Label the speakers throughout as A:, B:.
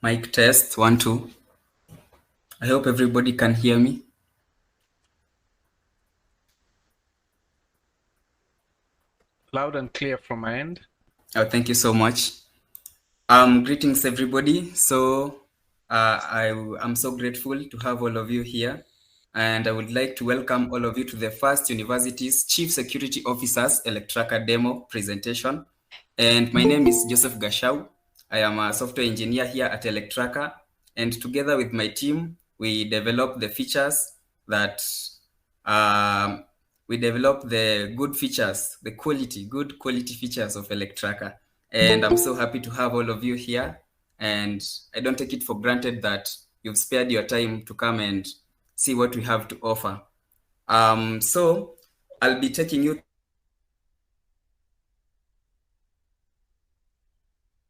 A: Mic test, 1, 2. I hope everybody can hear me.
B: Loud and clear from my end.
A: Oh, thank you so much. Greetings, everybody. So I'm so grateful to have all of you here. And I would like to welcome all of you to the First University's Chief Security Officer's Electracka demo presentation. And my name is Joseph Gachau. I am a software engineer here at Electracka. And together with my team, we develop the features that we develop the good features, the good quality features of Electracka. And I'm so happy to have all of you here. And I don't take it for granted that you've spared your time to come and see what we have to offer. So I'll be taking you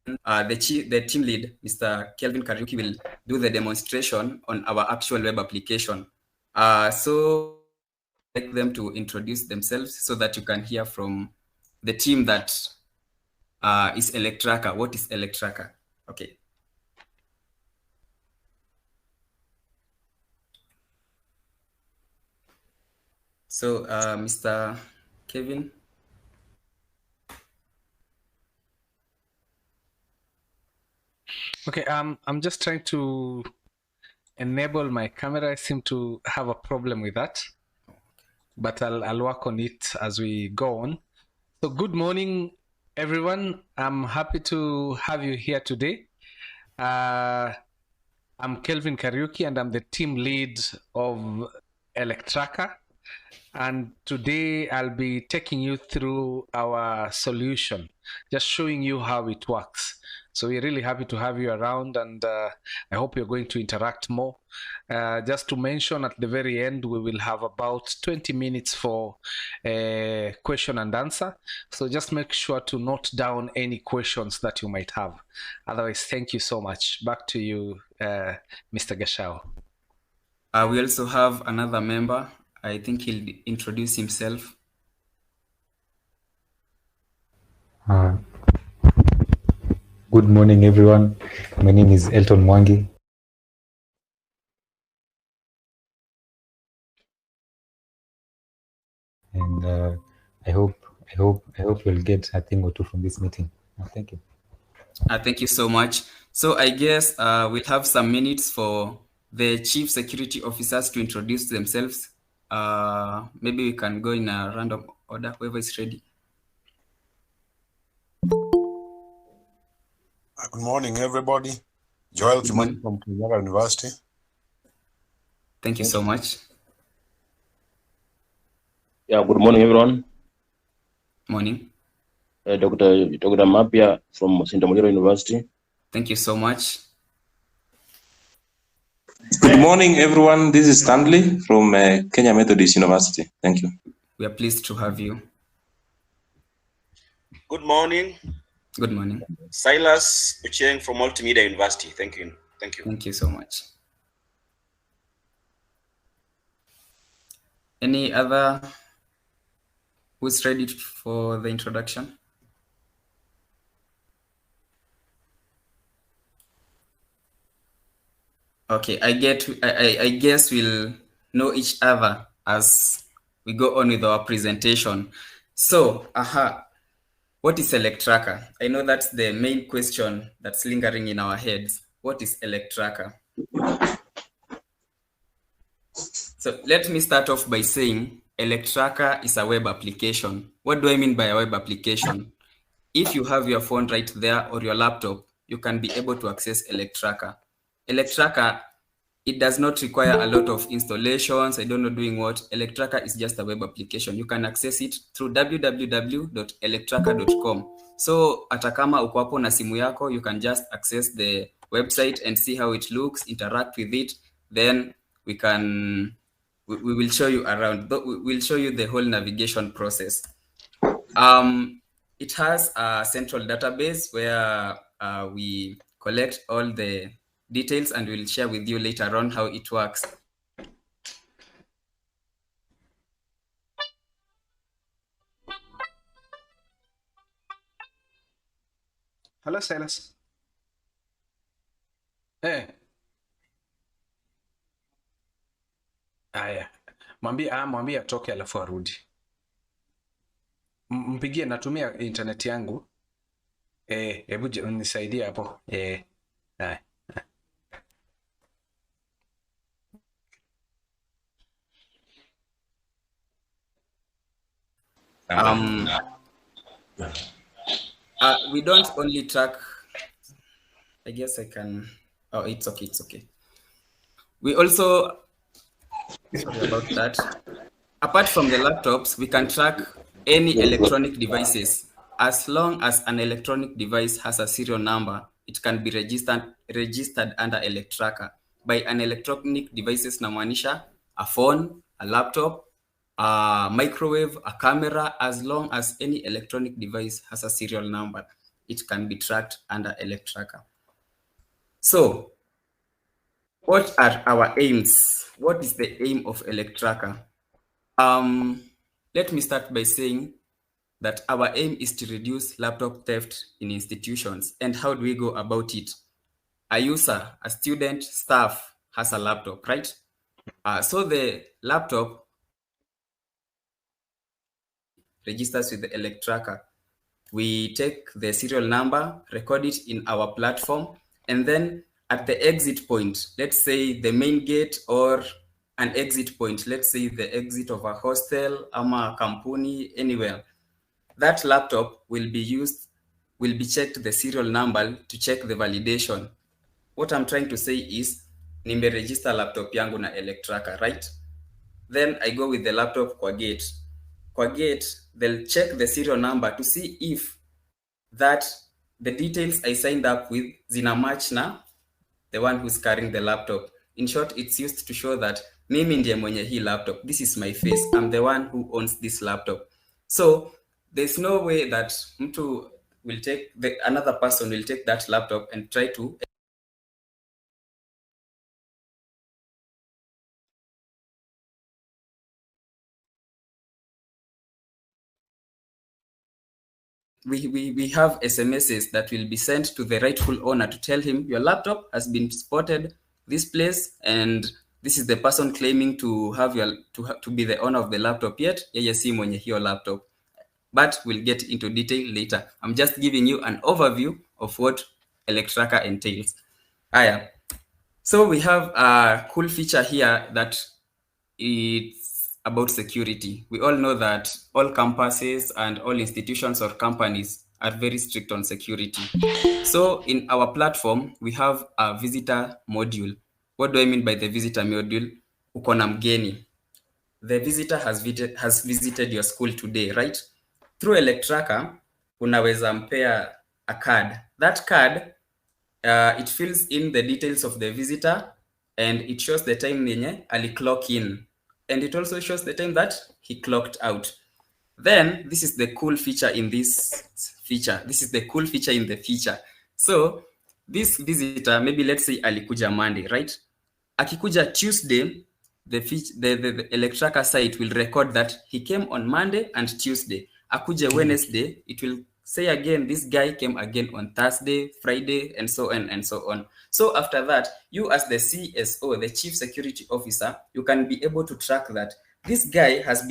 A: the team lead, Mr. Kelvin Kariuki, will do the demonstration on our actual web application. So I'd like them to introduce themselves so that you can hear from the team that is Electracka. What is Electracka? Okay. So, Mr. Kevin.
B: Okay, I'm just trying to enable my camera. I seem to have a problem with that, but I'll work on it as we go on. So good morning, everyone. I'm happy to have you here today. I'm Kelvin Kariuki, and I'm the team lead of Electracka. And today I'll be taking you through our solution, just showing you how it works. So we're really happy to have you around, and I hope you're going to interact more. Just to mention, at the very end, we will have about 20 minutes for question and answer. So just make sure to note down any questions that you might have. Otherwise, thank you so much. Back to you, Mr. Gachau.
A: We also have another member. I think he'll introduce himself.
C: Good morning, everyone. My name is Elton Mwangi. And I hope we'll get a thing or two from this meeting. Thank you.
A: Thank you so much. So I guess we'll have some minutes for the chief security officers to introduce themselves. Maybe we can go in a random order, whoever is ready.
D: Good morning, everybody. Joel Kimani from Kenya University.
A: Thank you so much.
E: Yeah, good morning, everyone.
A: Morning.
E: Dr. Mapia from Sintamuliro University.
A: Thank you so much.
F: Good morning, everyone. This is Stanley from Kenya Methodist University. Thank you.
A: We are pleased to have you.
G: Good morning.
A: Good morning.
G: Silas Ucheng from Multimedia University. Thank you. Thank you.
A: Thank you so much. Any other who's ready for the introduction? Okay, I guess we'll know each other as we go on with our presentation. So, what is Electracka? I know that's the main question that's lingering in our heads. What is Electracka? So let me start off by saying Electracka is a web application. What do I mean by a web application? If you have your phone right there or your laptop, you can be able to access Electracka. Electracka, it does not require a lot of installations. I don't know doing what. Electracka is just a web application. You can access it through www.electracka.com. So atakama uko hapo na simu yako, you can just access the website and see how it looks, interact with it. Then we will show you around. We'll show you the whole navigation process. It has a central database where we collect all the details, and we'll share with you later on how it works.
B: Hello, Silas. Haya, mwambie atoke alafu arudi. Mpigie, natumia internet yangu. Hebu nisaidie hapo. Haya.
A: We don't only track, I guess I can, oh, it's okay. We also, sorry about that. Apart from the laptops, we can track any electronic devices. As long as an electronic device has a serial number, it can be registered under Electracka. By an electronic devices namaanisha a phone, a laptop, a microwave, a camera. As long as any electronic device has a serial number, it can be tracked under Electracka. So, what are our aims? What is the aim of Electracka? Let me start by saying that our aim is to reduce laptop theft in institutions. And how do we go about it? A user, a student, staff has a laptop, right? So the laptop registers with the Electracka. We take the serial number, record it in our platform, and then at the exit point, let's say the main gate or an exit point, let's say the exit of a hostel, ama kampuni, anywhere, that laptop will be checked the serial number to check the validation. What I'm trying to say is, nimeregister laptop yangu na Electracka, right? Then I go with the laptop kwa gate. Kwa gate, they'll check the serial number to see if that the details I signed up with zina match na the one who's carrying the laptop. In short, it's used to show that mimi ndiye mwenye hii laptop. This is my face. I'm the one who owns this laptop. So there's no way that mtu will take another person will take that laptop and try to we have SMSs that will be sent to the rightful owner to tell him your laptop has been spotted this place and this is the person claiming to have to be the owner of the laptop, yet yeye si mwenye hiyo laptop. But we'll get into detail later. I'm just giving you an overview of what Electracka entails. So we have a cool feature here that it's about security. We all know that all campuses and all institutions or companies are very strict on security. So in our platform, we have a visitor module. What do I mean by the visitor module? Uko na mgeni. The visitor has visited your school today, right? Through Electracka, unaweza mpea a card. That card, it fills in the details of the visitor and it shows the time yenye ali clock in. And it also shows the time that he clocked out. Then, this is the cool feature in this feature. This is the cool feature in the feature. So, this visitor, maybe let's say alikuja Monday, right? Akikuja Tuesday, the Electracka site will record that he came on Monday and Tuesday. Akuje Wednesday, it will say again, this guy came again on Thursday, Friday, and so on and so on. So after that, you as the CSO, the Chief Security Officer, you can be able to track that this guy has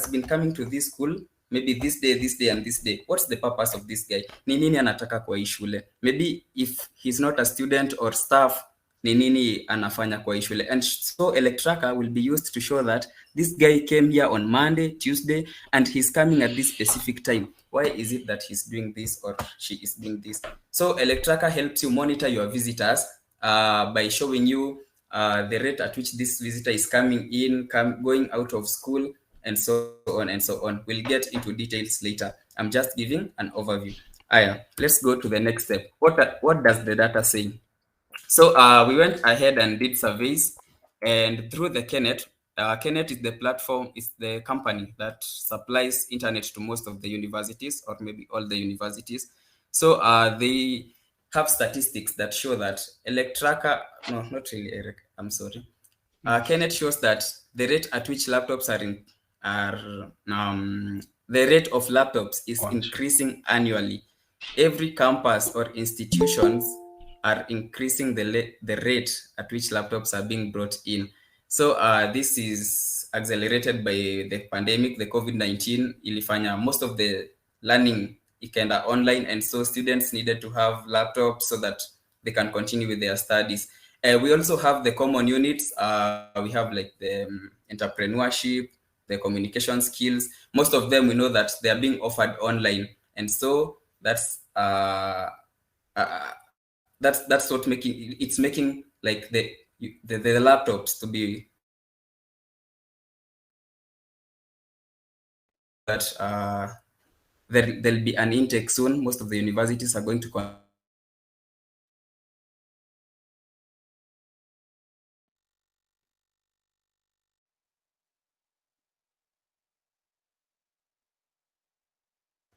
A: been coming to this school maybe this day, and this day. What's the purpose of this guy? Ni nini anataka kwa hii shule? Maybe if he's not a student or staff, ni nini anafanya kwa hii shule? And so Electracka will be used to show that this guy came here on Monday, Tuesday, and he's coming at this specific time. Why is it that he's doing this or she is doing this? So Electracka helps you monitor your visitors by showing you the rate at which this visitor is coming in, going out of school, and so on and so on. We'll get into details later. I'm just giving an overview. Let's go to the next step. What does the data say? So we went ahead and did surveys, and through the Kennet, Kennet is the platform, is the company that supplies internet to most of the universities, or maybe all the universities. So they have statistics that show that Electracka, no, not really, Eric, I'm sorry. Kennet shows that the rate at which laptops the rate of laptops is increasing annually. Every campus or institutions are increasing the rate at which laptops are being brought in. So this is accelerated by the pandemic, the COVID-19 ilifanya most of the learning ikaenda online, and so students needed to have laptops so that they can continue with their studies. We also have the common units. We have like the entrepreneurship, the communication skills. Most of them we know that they are being offered online, and so that's what making like the laptops to be that there'll be an intake soon. Most of the universities are going to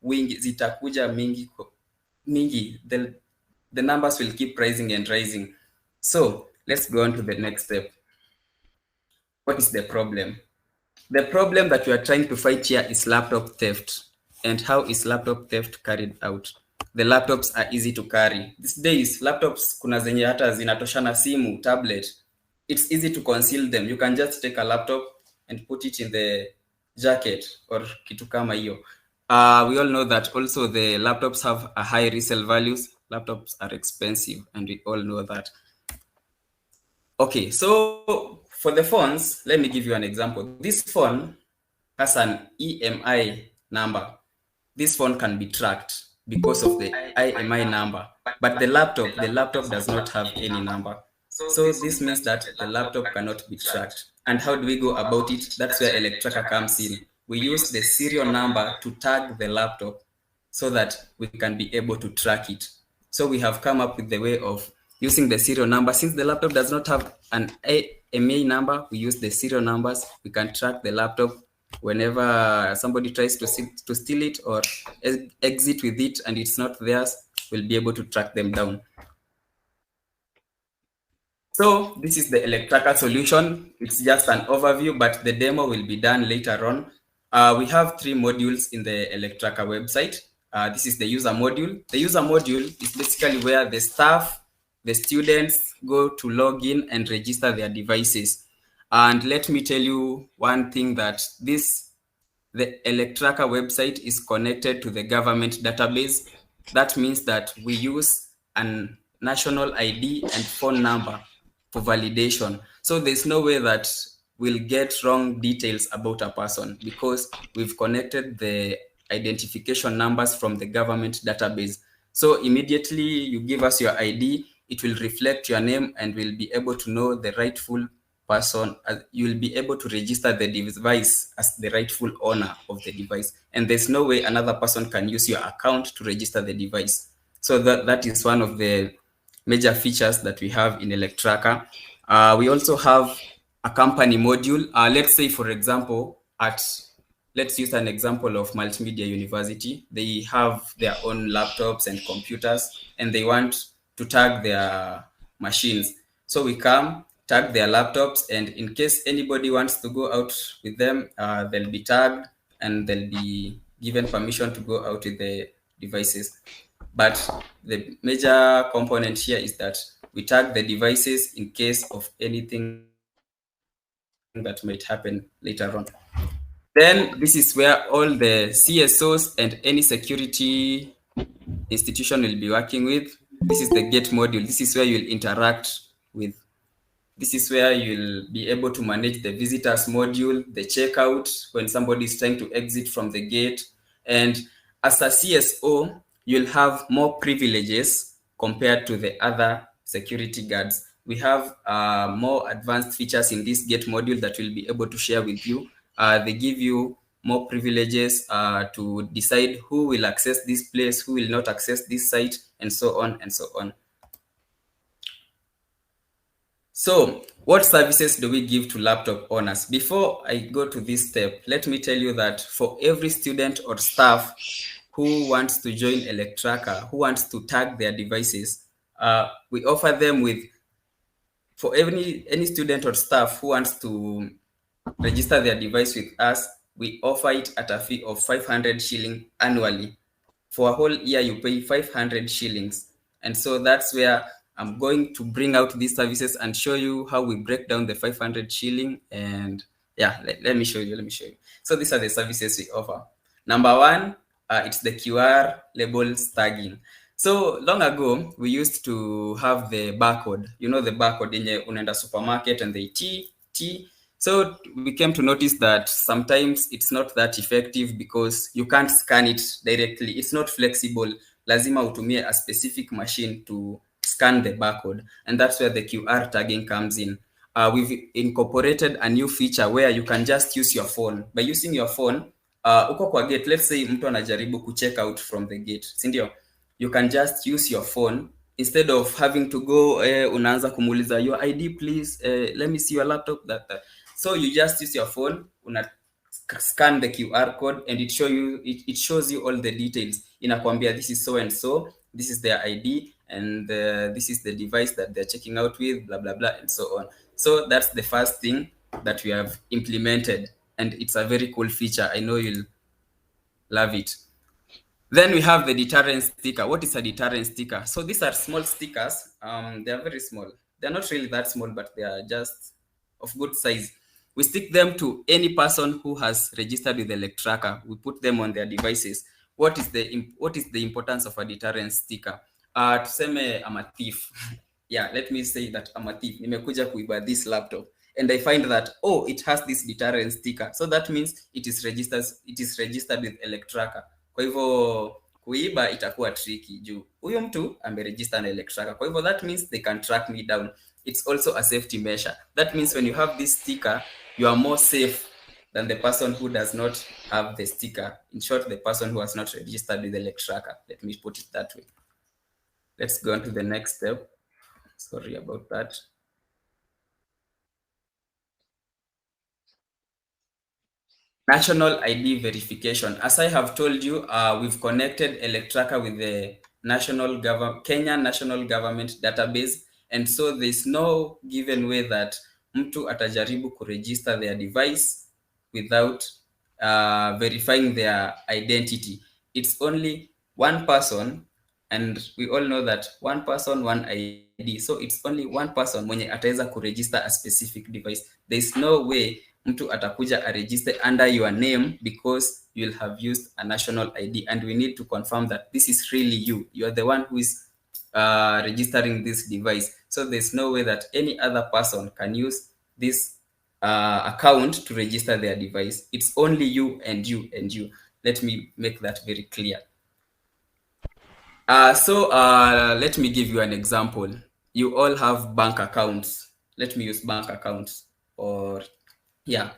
A: wingi zitakuja mingi. The numbers will keep rising and rising. So let's go on to the next step. What is the problem? The problem that we are trying to fight here is laptop theft. And how is laptop theft carried out? The laptops are easy to carry. These days, laptops kuna zenye hata zinatoshana simu, tablet. It's easy to conceal them. You can just take a laptop and put it in the jacket or kitu kama hiyo. We all know that also the laptops have a high resale values. Laptops are expensive, and we all know that. Okay, so for the phones, let me give you an example. This phone has an EMI number. This phone can be tracked because of the IMI number, but the laptop does not have any number. So this means that the laptop cannot be tracked. And how do we go about it? That's where Electracka comes in. We use the serial number to tag the laptop so that we can be able to track it. So we have come up with the way of using the serial number. Since the laptop does not have an IMEI number, we use the serial numbers. We can track the laptop whenever somebody tries to steal it or exit with it and it's not theirs, we'll be able to track them down. So this is the Electracka solution. It's just an overview, but the demo will be done later on. We have 3 modules in the Electracka website. This is the user module. The user module is basically where the staff, the students go to log in and register their devices. And let me tell you one thing, that the Electracka website is connected to the government database. That means that we use a national ID and phone number for validation. So there's no way that we'll get wrong details about a person because we've connected the identification numbers from the government database. So immediately you give us your ID, it will reflect your name and we'll be able to know the rightful person. You will be able to register the device as the rightful owner of the device. And there's no way another person can use your account to register the device. So that is one of the major features that we have in Electracka. We also have a company module. Let's say, for example, let's use an example of Multimedia University. They have their own laptops and computers, and they want to tag their machines. So we come, tag their laptops, and in case anybody wants to go out with them, they'll be tagged and they'll be given permission to go out with the devices. But the major component here is that we tag the devices in case of anything that might happen later on. Then this is where all the CSOs and any security institution will be working with. This is the gate module. This is where you'll interact with. This is where you'll be able to manage the visitors module, the checkout when somebody is trying to exit from the gate. And as a CSO, you'll have more privileges compared to the other security guards. We have more advanced features in this gate module that we'll be able to share with you. They give you more privileges to decide who will access this place, who will not access this site, and so on and so on. So what services do we give to laptop owners? Before I go to this step, let me tell you that for every student or staff who wants to join Electracka, who wants to tag their devices, we offer them with, for any student or staff who wants to register their device with us, we offer it at a fee of 500 shilling annually. For a whole year, you pay 500 shillings. And so that's where I'm going to bring out these services and show you how we break down the 500 shilling. And yeah, let me show you. So these are the services we offer. Number one, it's the QR labels tagging. So long ago, we used to have the barcode. You know the barcode in the unaenda supermarket and they T. So we came to notice that sometimes it's not that effective because you can't scan it directly. It's not flexible. Lazima utumie a specific machine to scan the barcode. And that's where the QR tagging comes in. We've incorporated a new feature where you can just use your phone. By using your phone, uko kwa gate, let's say mtu anajaribu kucheck out from the gate, sindio? You can just use your phone instead of having to go unaanza kumuuliza your ID please, let me see your laptop, that. So you just use your phone, scan the QR code, and it shows you all the details. Inakwambia this is so and so, this is their ID, and this is the device that they're checking out with, blah blah blah, and so on. So that's the first thing that we have implemented, and it's a very cool feature. I know you'll love it. Then we have the deterrent sticker. What is a deterrent sticker? So these are small stickers. They are very small. They're not really that small, but they are just of good size. We stick them to any person who has registered with Electracka. We put them on their devices. What is the importance of a deterrent sticker? Tuseme I'm a thief. Yeah, let me say that I'm a thief. Nimekuja kuiba this laptop, and I find that it has this deterrent sticker. So that means it is registered with Electracka. Kwa hivyo kuiba itakuwa tricky juu huyo mtu ameregister na Electracka. Kwa hivyo that means they can track me down. It's also a safety measure. That means when you have this sticker, you are more safe than the person who does not have the sticker. In short, the person who has not registered with Electracka. Let me put it that way. Let's go on to the next step. Sorry about that. National ID verification. As I have told you, we've connected Electracka with the Kenyan National Government database, and so there's no given way that mtu atajaribu kuregister their device without verifying their identity. It's only one person, and we all know that one person, one ID. So it's only one person mwenye ataweza kuregister a specific device. There's no way mtu atakuja a register under your name because you'll have used a national ID, and we need to confirm that this is really you. You are the one who is registering this device. So there's no way that any other person can use this account to register their device. It's only you and you and you. Let me make that very clear. So let me give you an example. You all have bank accounts. Let me use bank accounts. Or yeah,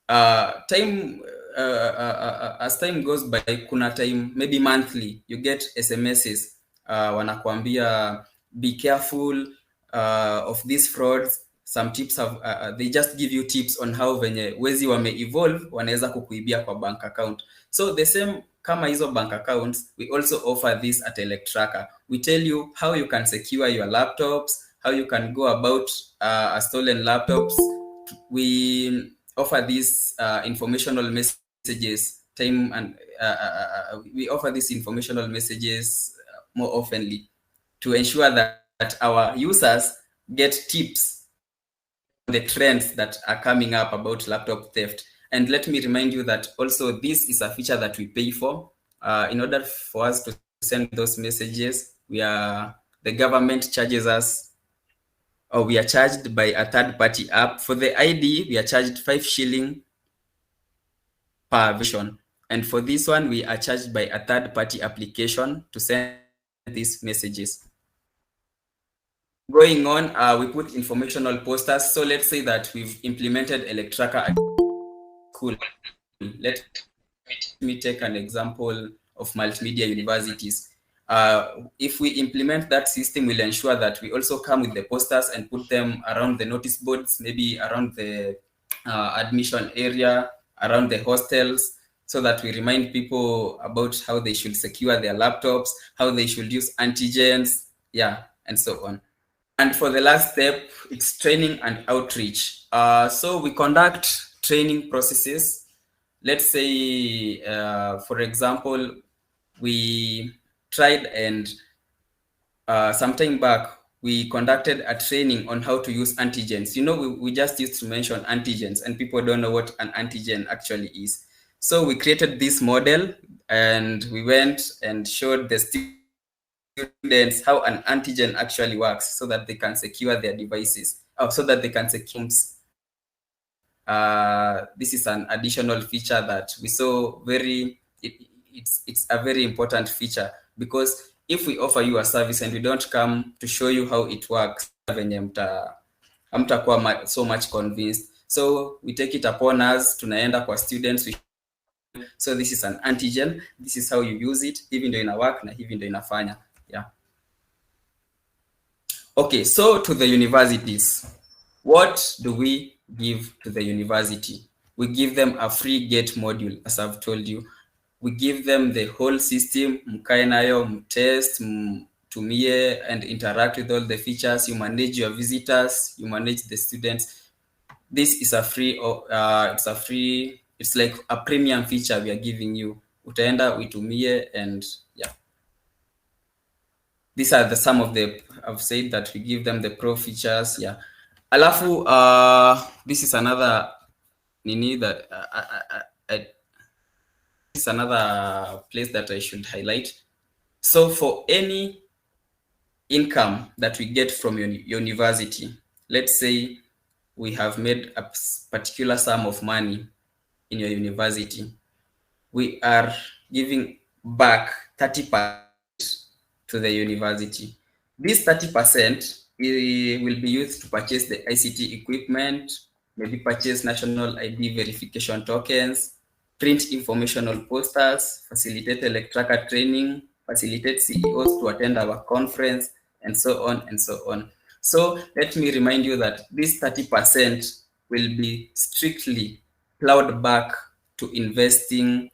A: as time goes by, kuna time maybe monthly you get SMSs wanakuambia be careful of these frauds. Some tips have they just give you tips on how venye wezi wame evolve wanaweza kukuibia kwa bank account. So the same kama hizo bank accounts, we also offer this at Electracka. We tell you how you can secure your laptops, how you can go about a stolen laptops. We offer these informational messages we offer these informational messages more oftenly to ensure that our users get tips on the trends that are coming up about laptop theft. And let me remind you that also this is a feature that we pay for. In order for us to send those messages, the government charges us, or we are charged by a third-party app. For the ID, we are charged 5 shilling per version. And for this one, we are charged by a third-party application to send these messages. Going on, we put informational posters. So let's say that we've implemented Electracka at school. Let me take an example of multimedia universities. If we implement that system, we'll ensure that we also come with the posters and put them around the notice boards, maybe around the admission area, around the hostels, so that we remind people about how they should secure their laptops, how they should use antigens, and so on. And for the last step, it's training and outreach. So we conduct training processes. Let's say, for example, we tried and some time back, we conducted a training on how to use antigens. You know, we just used to mention antigens and people don't know what an antigen actually is. So we created this model and we went and showed the students how an antigen actually works so that they can secure their devices, so that they can secure. This is an additional feature that we saw it's a very important feature, because if we offer you a service and we don't come to show you how it works, hamtakuwa so much convinced. So we take it upon us, tunaenda kwa students, so this is an antigen, this is how you use it, hivi ndio ina work na hivi ndio inafanya. Yeah. Okay, so to the universities, what do we give to the university? We give them a free gate module, as I've told you. We give them the whole system, mkae nayo, mtest, mtumie, and interact with all the features. You manage your visitors, you manage the students. This is a free, it's like a premium feature we are giving you. Utaenda, uitumie, and yeah. These are some of the, I've said that we give them the pro features, yeah. Alafu, this is another nini that this is another place that I should highlight. So for any income that we get from your university, let's say we have made a particular sum of money in your university, we are giving back 30% to the university. This 30% will be used to purchase the ICT equipment, maybe purchase national ID verification tokens, print informational posters, facilitate Electracka training, facilitate CEOs to attend our conference, and so on and so on. So let me remind you that this 30% will be strictly plowed back to investing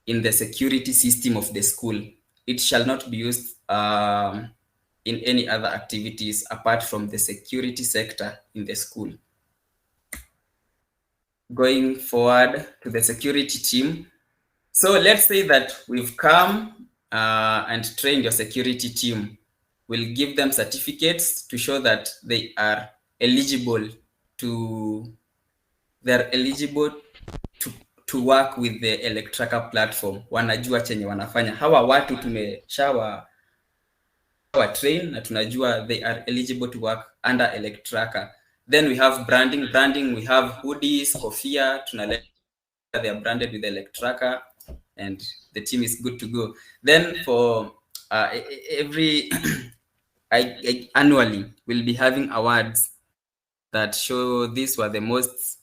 A: in the security system of the school. It shall not be used in any other activities apart from the security sector in the school. Going forward to the security team. So let's say that we've come and trained your security team. We'll give them certificates to show that they are eligible to to work with the Electracka platform. Wanajua chenye wanafanya. Hawa watu tumeshawa train na tunajua they are eligible to work under Electracka. Then we have branding. We have hoodies, kofia, they are branded with Electracka, and the team is good to go. Then for every annually, we'll be having awards that show these were the most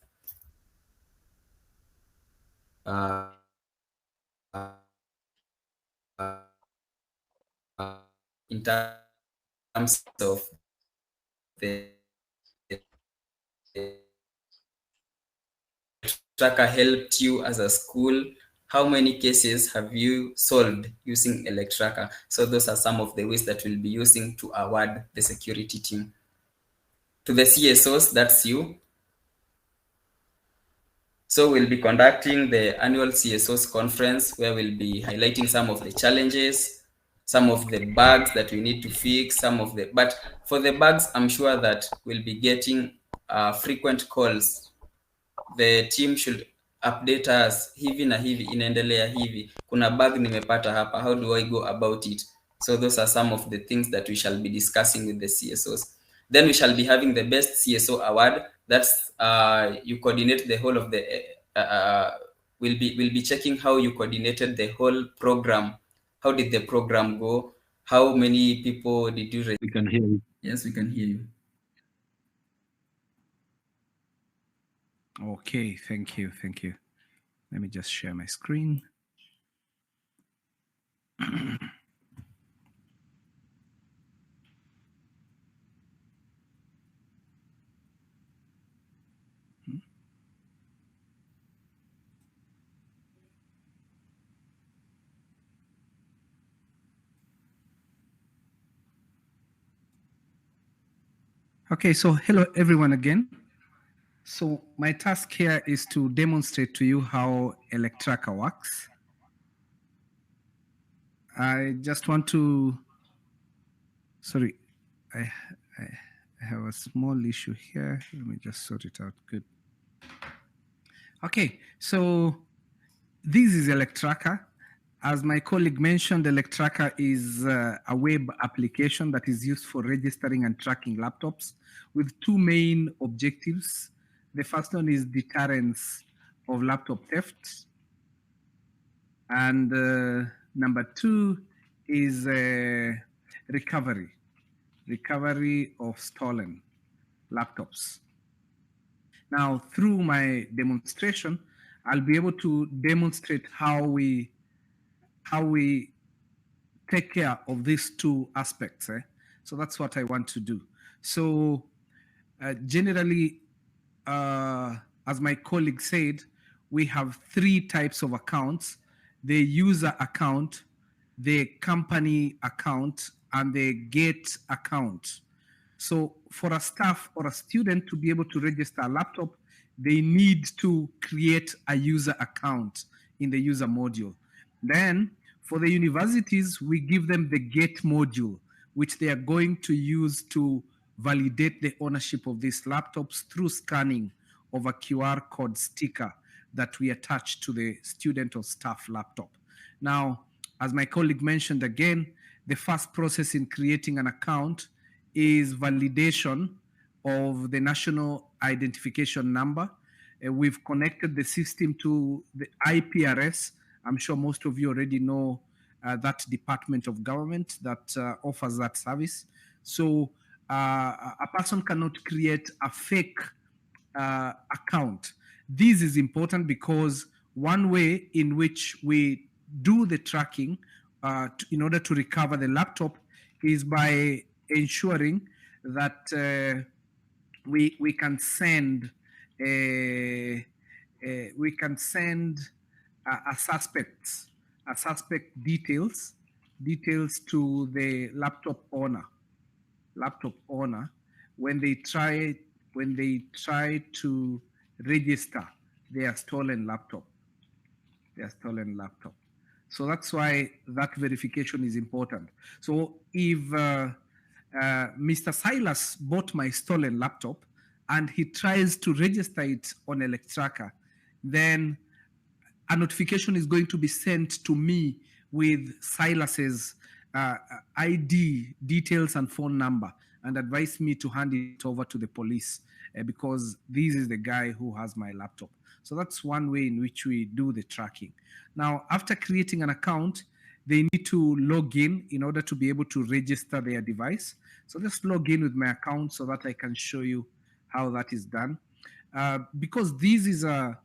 A: in terms of the Electracka helped you as a school. How many cases have you solved using Electracka? So those are some of the ways that we'll be using to award the security team. To the CSOs, that's you. So we'll be conducting the annual CSOs conference where we'll be highlighting some of the challenges, some of the bugs that we need to fix, but for the bugs, I'm sure that we'll be getting frequent calls. The team should update us, hivi na hivi inaendelea hivi, kuna bug nimepata hapa, how do I go about it? So those are some of the things that we shall be discussing with the CSOs. Then we shall be having the best CSO award. That's you coordinate the whole of the we'll be checking how you coordinated the whole program. How did the program go? How many people did you?
H: We can hear you.
A: Yes, we can hear you.
H: Okay, thank you. Let me just share my screen. Okay, so hello everyone again. So my task here is to demonstrate to you how Electracka works. I just want to, I have a small issue here. Let me just sort it out. Good. Okay, so this is Electracka. As my colleague mentioned, Electracka is a web application that is used for registering and tracking laptops with two main objectives. The first one is deterrence of laptop theft. And number two is recovery of stolen laptops. Now, through my demonstration, I'll be able to demonstrate how we take care of these two aspects. So that's what I want to do. So generally, as my colleague said, we have three types of accounts: the user account, the company account, and the gate account. So for a staff or a student to be able to register a laptop, they need to create a user account in the user module. Then for the universities, we give them the gate module, which they are going to use to validate the ownership of these laptops through scanning of a QR code sticker that we attach to the student or staff laptop. Now, as my colleague mentioned again, the first process in creating an account is validation of the national identification number. We've connected the system to the IPRS. I'm sure most of you already know that department of government that offers that service. So a person cannot create a fake account. This is important because one way in which we do the tracking in order to recover the laptop is by ensuring that we can send a suspect details to the laptop owner when they try to register their stolen laptop. So that's why that verification is important. So if Mr. Silas bought my stolen laptop and he tries to register it on Electracka, then a notification is going to be sent to me with Silas's ID details and phone number, and advise me to hand it over to the police because this is the guy who has my laptop. So that's one way in which we do the tracking. Now, after creating an account, they need to log in order to be able to register their device. So just log in with my account so that I can show you how that is done. Because this is a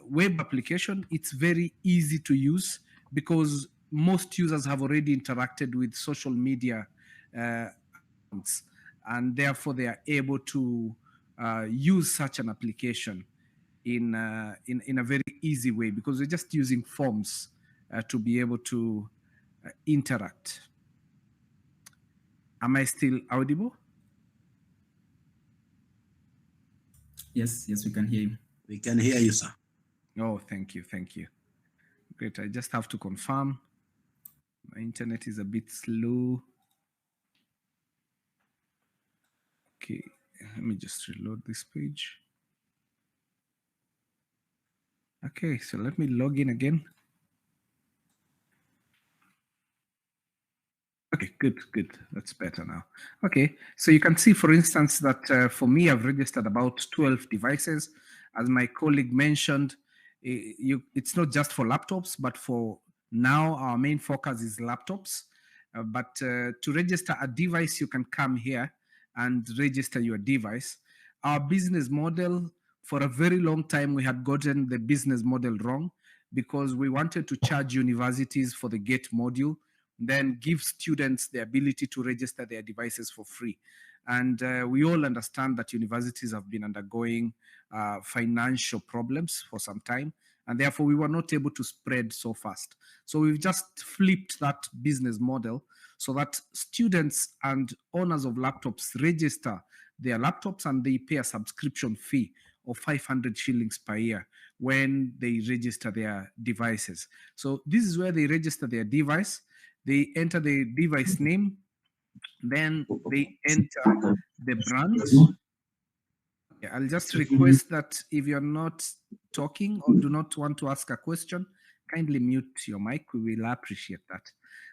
H: web application, it's very easy to use because most users have already interacted with social media accounts, and therefore they are able to use such an application in a very easy way because we're just using forms to be able to interact. Am I still audible?
A: Yes, we can hear you.
I: We can hear you, sir.
H: Oh, thank you. Great, I just have to confirm. My internet is a bit slow. Okay, let me just reload this page. Okay, so let me log in again. Okay, good. That's better now. Okay, so you can see, for instance, that for me, I've registered about 12 devices. As my colleague mentioned, it's not just for laptops, but for now, our main focus is laptops. But to register a device, you can come here and register your device. Our business model, for a very long time, we had gotten the business model wrong because we wanted to charge universities for the GATE module, then give students the ability to register their devices for free. And we all understand that universities have been undergoing financial problems for some time, and therefore we were not able to spread so fast. So we've just flipped that business model so that students and owners of laptops register their laptops and they pay a subscription fee of 500 shillings per year when they register their devices. So this is where they register their device. They enter the device name, Then they enter the brand. Yeah, I'll just request that if you're not talking or do not want to ask a question, kindly mute your mic. We will appreciate that.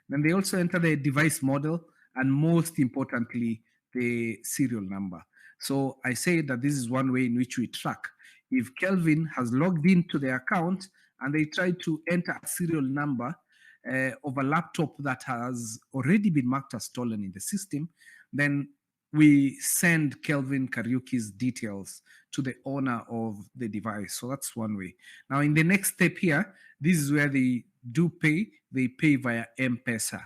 H: Then they also enter the device model and most importantly, the serial number. So I say that this is one way in which we track. If Kelvin has logged into the account and they try to enter a serial number of a laptop that has already been marked as stolen in the system, then we send Kelvin Kariuki's details to the owner of the device. So that's one way. Now, in the next step here, this is where they do pay. They pay via M-Pesa.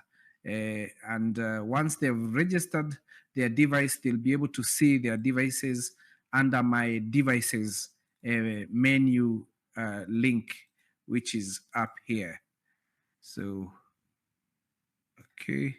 H: Once they've registered their device, they'll be able to see their devices under my devices menu link, which is up here. So, okay.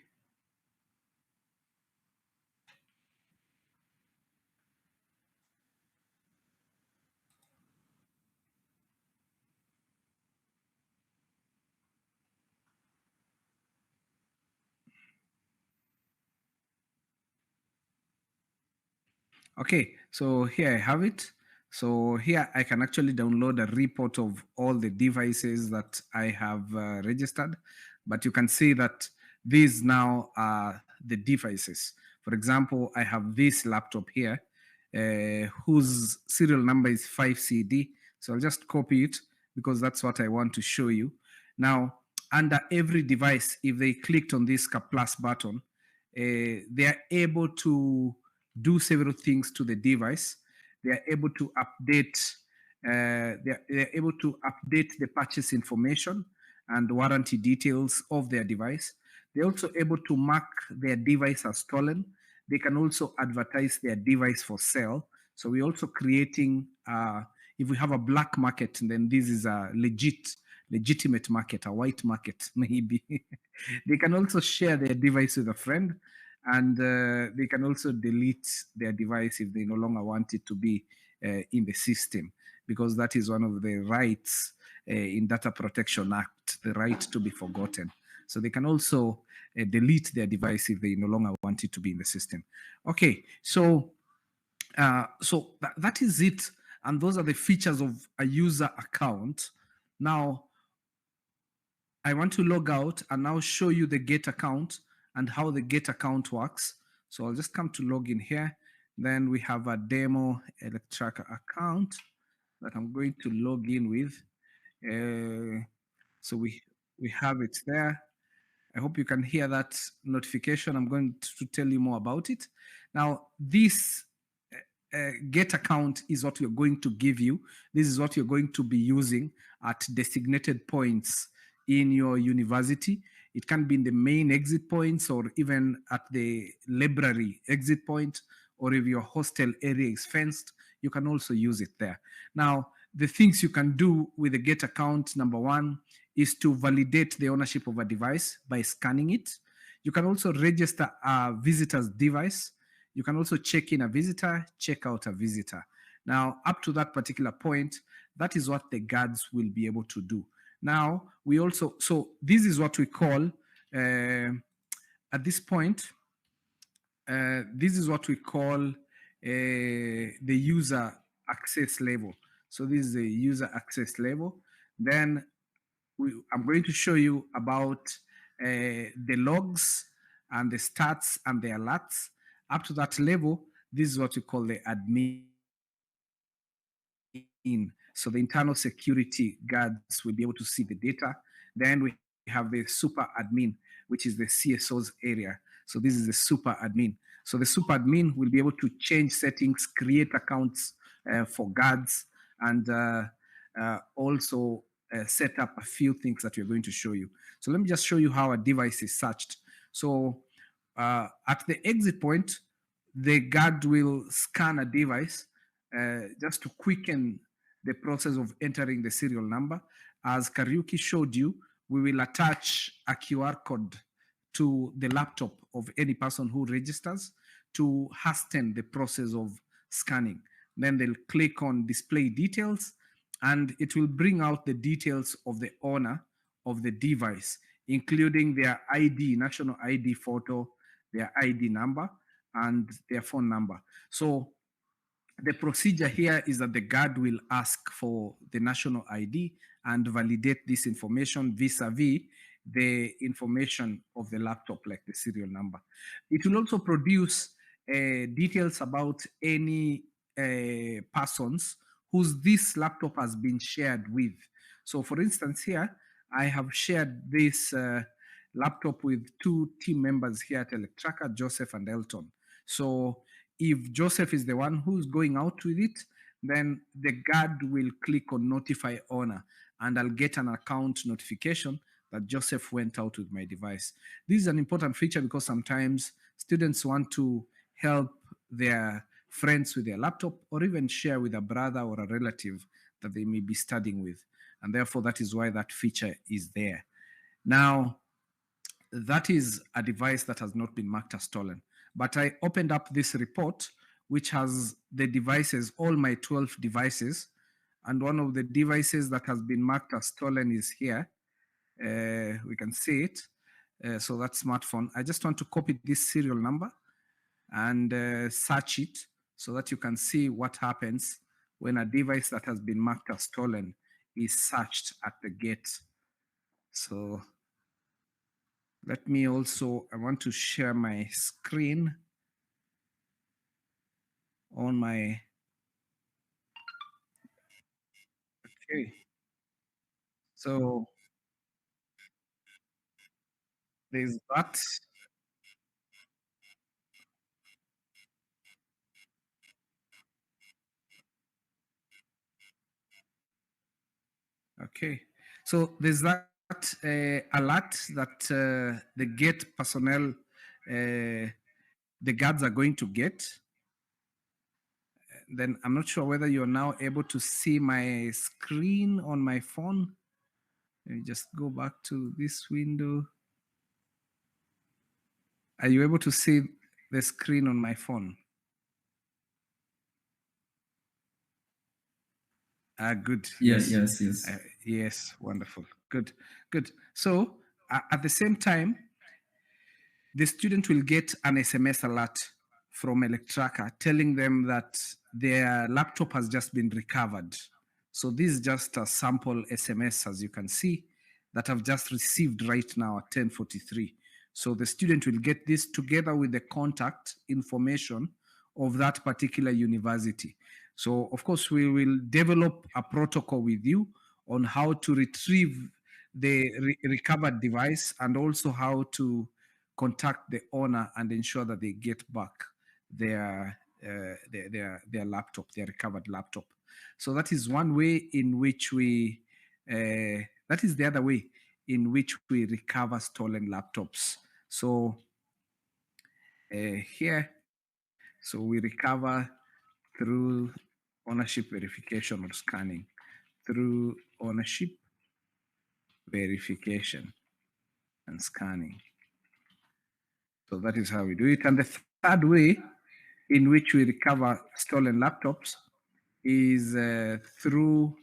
H: Okay, so here I have it. So here I can actually download a report of all the devices that I have registered, but you can see that these now are the devices. For example, I have this laptop here whose serial number is 5CD. So I'll just copy it because that's what I want to show you. Now, under every device, if they clicked on this plus button, they are able to do several things to the device. They are able to update. They're able to update the purchase information and warranty details of their device. They're also able to mark their device as stolen. They can also advertise their device for sale. So we're also creating. If we have a black market, then this is a legitimate market, a white market maybe. They can also share their device with a friend. And they can also delete their device if they no longer want it to be in the system, because that is one of the rights in Data Protection Act, the right to be forgotten. So they can also delete their device if they no longer want it to be in the system. Okay, so that is it. And those are the features of a user account. Now, I want to log out and now show you the Get account and how the Get account works. So I'll just come to login here. Then we have a demo Electracka account that I'm going to log in with. So we have it there. I hope you can hear that notification. I'm going to tell you more about it. Now, this Get account is what we're going to give you. This is what you're going to be using at designated points in your university. It can be in the main exit points or even at the library exit point, or if your hostel area is fenced, you can also use it there. Now, the things you can do with the Get account, number one, is to validate the ownership of a device by scanning it. You can also register a visitor's device. You can also check in a visitor, check out a visitor. Now, up to that particular point, that is what the guards will be able to do. Now, we also, so this is what we call, at this point, this is what we call the user access level. So this is the user access level. Then I'm going to show you about the logs and the stats and the alerts. Up to that level, this is what we call the admin. So the internal security guards will be able to see the data. Then we have the super admin, which is the CSOs area. So this is the super admin. So the super admin will be able to change settings, create accounts for guards, and also set up a few things that we're going to show you. So let me just show you how a device is searched. So at the exit point, the guard will scan a device just to quicken the process of entering the serial number. As Kariuki showed you, we will attach a QR code to the laptop of any person who registers to hasten the process of scanning. Then they'll click on display details, and it will bring out the details of the owner of the device, including their ID, national ID photo, their ID number, and their phone number. So the procedure here is that the guard will ask for the national ID and validate this information vis-a-vis the information of the laptop, like the serial number. It will also produce details about any persons whose this laptop has been shared with. So for instance here, I have shared this laptop with two team members here at Electracka, Joseph and Elton. So if Joseph is the one who's going out with it, then the guard will click on notify owner, and I'll get an account notification that Joseph went out with my device. This is an important feature because sometimes students want to help their friends with their laptop, or even share with a brother or a relative that they may be studying with. And therefore, that is why that feature is there. Now, that is a device that has not been marked as stolen. But I opened up this report, which has the devices, all my 12 devices. And one of the devices that has been marked as stolen is here. We can see it. So that's smartphone. I just want to copy this serial number and search it so that you can see what happens when a device that has been marked as stolen is searched at the gate. So let me also, I want to share my screen on my, okay. So there's that. Okay. So there's that alert that the gate personnel, the guards are going to get. Then I'm not sure whether you're now able to see my screen on my phone. Let me just go back to this window. Are you able to see the screen on my phone? Good.
A: Yes.
H: Yes, wonderful. Good. So at the same time, the student will get an SMS alert from Electracka telling them that their laptop has just been recovered. So this is just a sample SMS, as you can see, that I've just received right now at 10:43. So the student will get this together with the contact information of that particular university. So of course, we will develop a protocol with you on how to retrieve the recovered device, and also how to contact the owner and ensure that they get back their laptop, their recovered laptop. So that is one way in which we, that is the other way in which we recover stolen laptops. So here, so we recover through ownership verification or scanning, through ownership verification and scanning. So that is how we do it. And the third way in which we recover stolen laptops is through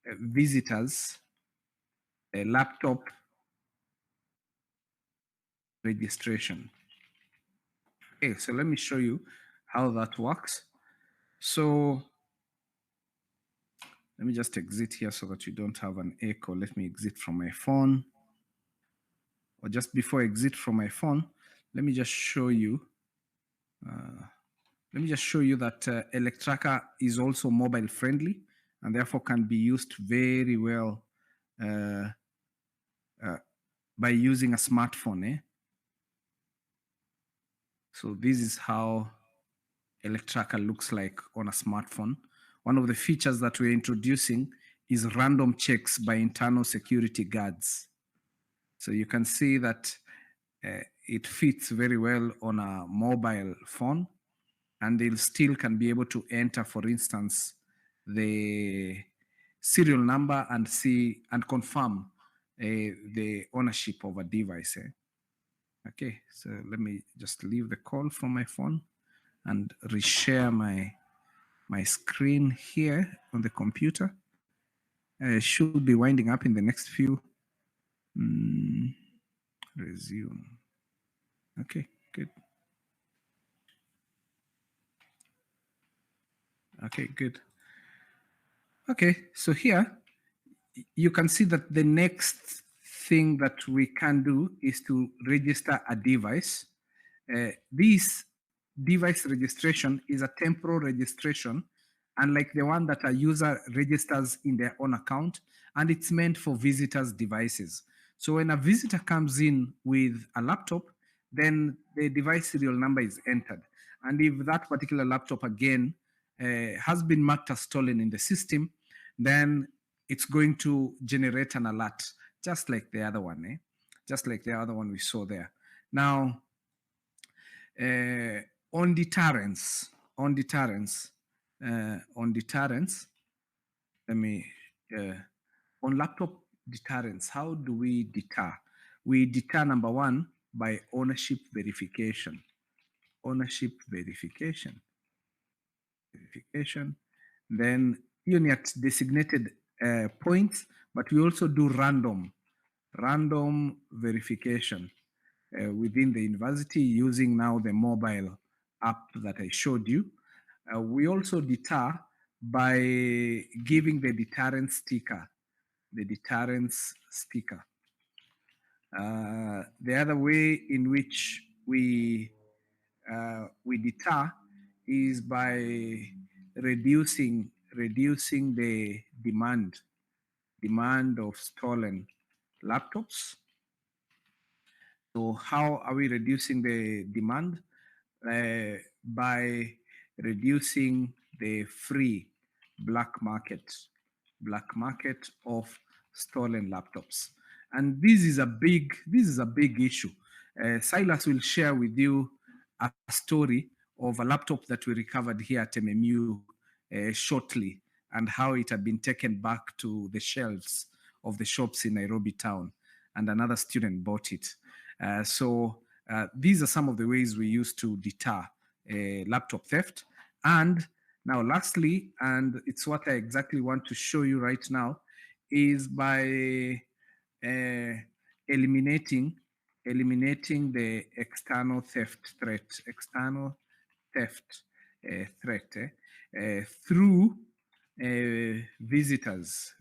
H: visitors, laptop registration. Okay, so let me show you how that works. So let me just exit here so that you don't have an echo. Let me exit from my phone. Or just before I exit from my phone, let me just show you. Let me just show you that Electracka is also mobile friendly, and therefore can be used very well by using a smartphone. So this is how Electracka looks like on a smartphone. One of the features that we're introducing is random checks by internal security guards. So you can see that it fits very well on a mobile phone, and they still can be able to enter, for instance, the serial number and see and confirm the ownership of a device. Okay, so let me just leave the call from my phone and reshare my screen here on the computer. Should be winding up in the next few. Resume. Okay. Good. Okay, good. Okay, so here you can see that the next thing that we can do is to register a device. This device registration is a temporal registration, unlike the one that a user registers in their own account, and it's meant for visitors' devices. So when a visitor comes in with a laptop, then the device serial number is entered. And if that particular laptop again has been marked as stolen in the system, then it's going to generate an alert, just like the other one, just like the other one we saw there. Now, on deterrence, let me, on laptop deterrence, how do we deter? We deter, number one, by ownership verification. Ownership verification. Then unit designated points, but we also do random verification within the university using now the mobile app that I showed you. We also deter by giving the deterrence sticker, the other way in which we deter is by reducing the demand of stolen laptops. So how are we reducing the demand? By reducing the free black market of stolen laptops. And this is a big issue. Silas will share with you a story of a laptop that we recovered here at MMU shortly, and how it had been taken back to the shelves of the shops in Nairobi town, and another student bought it. So these are some of the ways we use to deter laptop theft. And now lastly, and it's what I exactly want to show you right now, is by eliminating the external theft threat, through visitors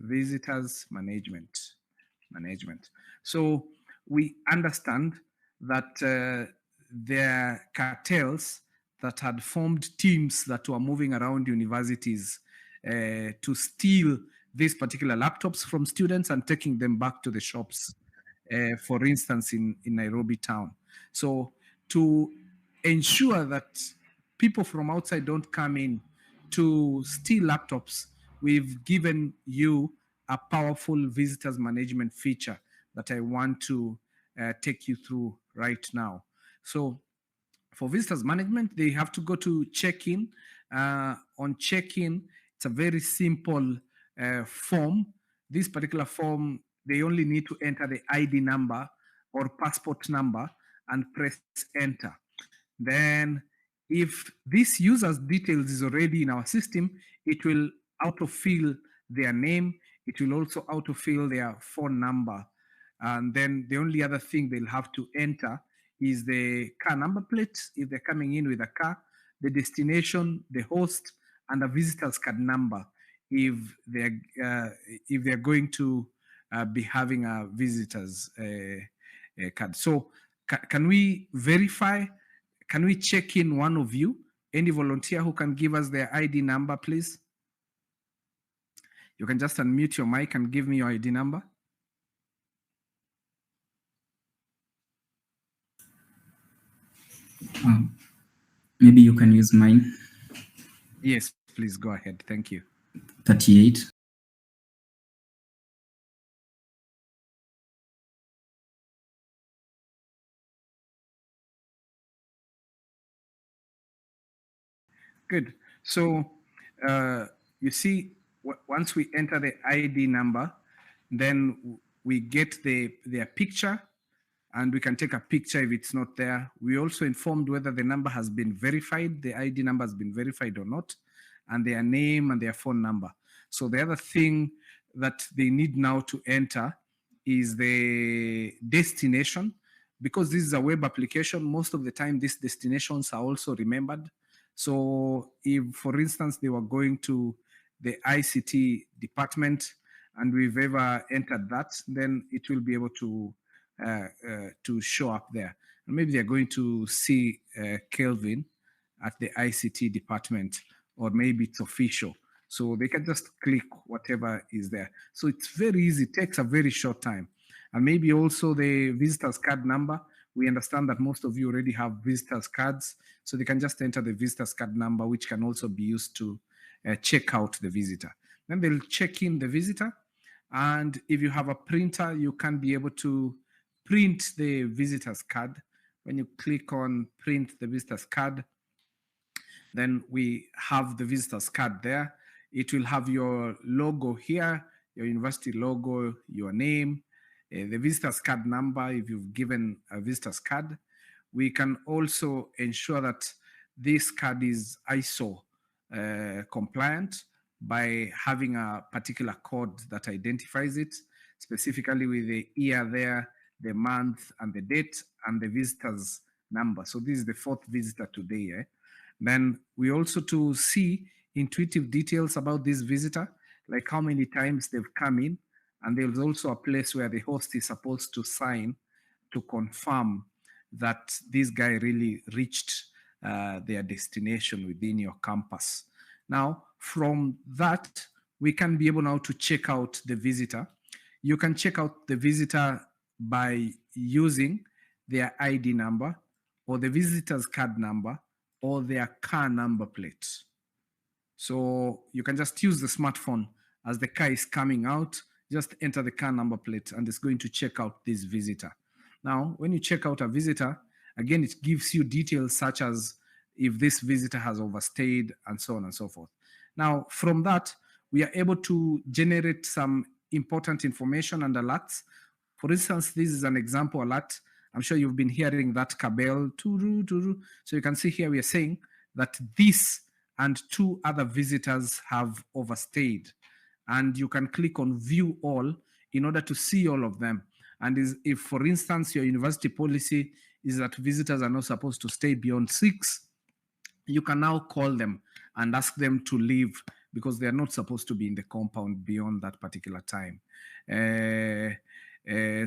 H: management. So we understand that there are cartels that had formed teams that were moving around universities to steal these particular laptops from students and taking them back to the shops, for instance, in Nairobi town. So to ensure that people from outside don't come in to steal laptops, we've given you a powerful visitors management feature that I want to take you through right now. So for visitors management, they have to go to check-in. On check-in, it's a very simple form. This particular form, they only need to enter the ID number or passport number and press enter. Then if this user's details is already in our system, it will autofill their name. It will also autofill their phone number. And then the only other thing they'll have to enter is the car number plate, if they're coming in with a car, the destination, the host, and a visitor's card number if they're going to be having a visitor's card. So can we verify? Can we check in one of you? Any volunteer who can give us their ID number, please? You can just unmute your mic and give me your ID number.
A: Maybe you can use mine.
H: Yes, please go ahead. Thank you.
A: 38.
H: Good. So you see, once we enter the ID number, then we get their picture, and we can take a picture if it's not there. We also informed whether the number has been verified, the ID number has been verified or not, and their name and their phone number. So the other thing that they need now to enter is the destination. because this is a web application, most of the time these destinations are also remembered. So if, for instance, they were going to the ICT department and we've ever entered that, then it will be able to show up there. And maybe they're going to see Kelvin at the ICT department, or maybe it's official. So they can just click whatever is there. So it's very easy, it takes a very short time. And maybe also the visitor's card number. We understand that most of you already have visitors cards, so they can just enter the visitor's card number, which can also be used to check out the visitor. Then they'll check in the visitor. And if you have a printer, you can be able to print the visitor's card. When you click on print the visitor's card, then we have the visitor's card there. It will have your logo here, your university logo, your name, the visitor's card number if you've given a visitor's card. We can also ensure that this card is ISO compliant by having a particular code that identifies it, specifically with the year there, the month and the date, and the visitor's number. So this is the 4th visitor today. Then we also to see intuitive details about this visitor, like how many times they've come in. And there's also a place where the host is supposed to sign to confirm that this guy really reached their destination within your campus. Now, from that, we can be able now to check out the visitor. You can check out the visitor by using their ID number or the visitor's card number or their car number plate. So you can just use the smartphone as the car is coming out, just enter the car number plate and it's going to check out this visitor. Now, when you check out a visitor, again, it gives you details such as if this visitor has overstayed and so on and so forth. Now, from that, we are able to generate some important information and alerts. For instance, this is an example alert. I'm sure you've been hearing that cabel. So you can see here we are saying that this and 2 other visitors have overstayed. And you can click on view all in order to see all of them. And if, for instance, your university policy is that visitors are not supposed to stay beyond 6, you can now call them and ask them to leave because they are not supposed to be in the compound beyond that particular time.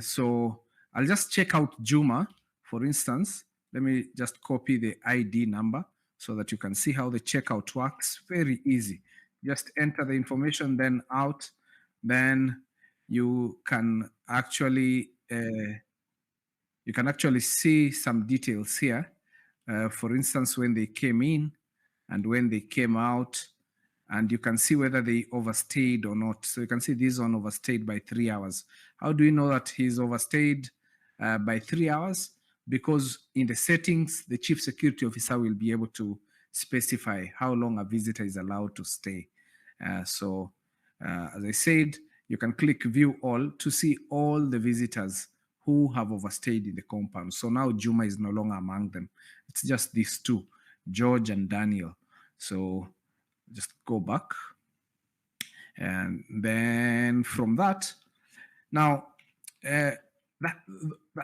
H: So I'll just check out Juma, for instance. Let me just copy the ID number so that you can see how the checkout works. Very easy. Just enter the information, then out. Then you can actually see some details here. For instance, when they came in and when they came out, and you can see whether they overstayed or not. So you can see this one overstayed by 3 hours. How do you know that he's overstayed by 3 hours? Because in the settings, the chief security officer will be able to specify how long a visitor is allowed to stay. As I said, you can click view all to see all the visitors who have overstayed in the compound. So now Juma is no longer among them. It's just these 2, George and Daniel. So just go back. And then from that, now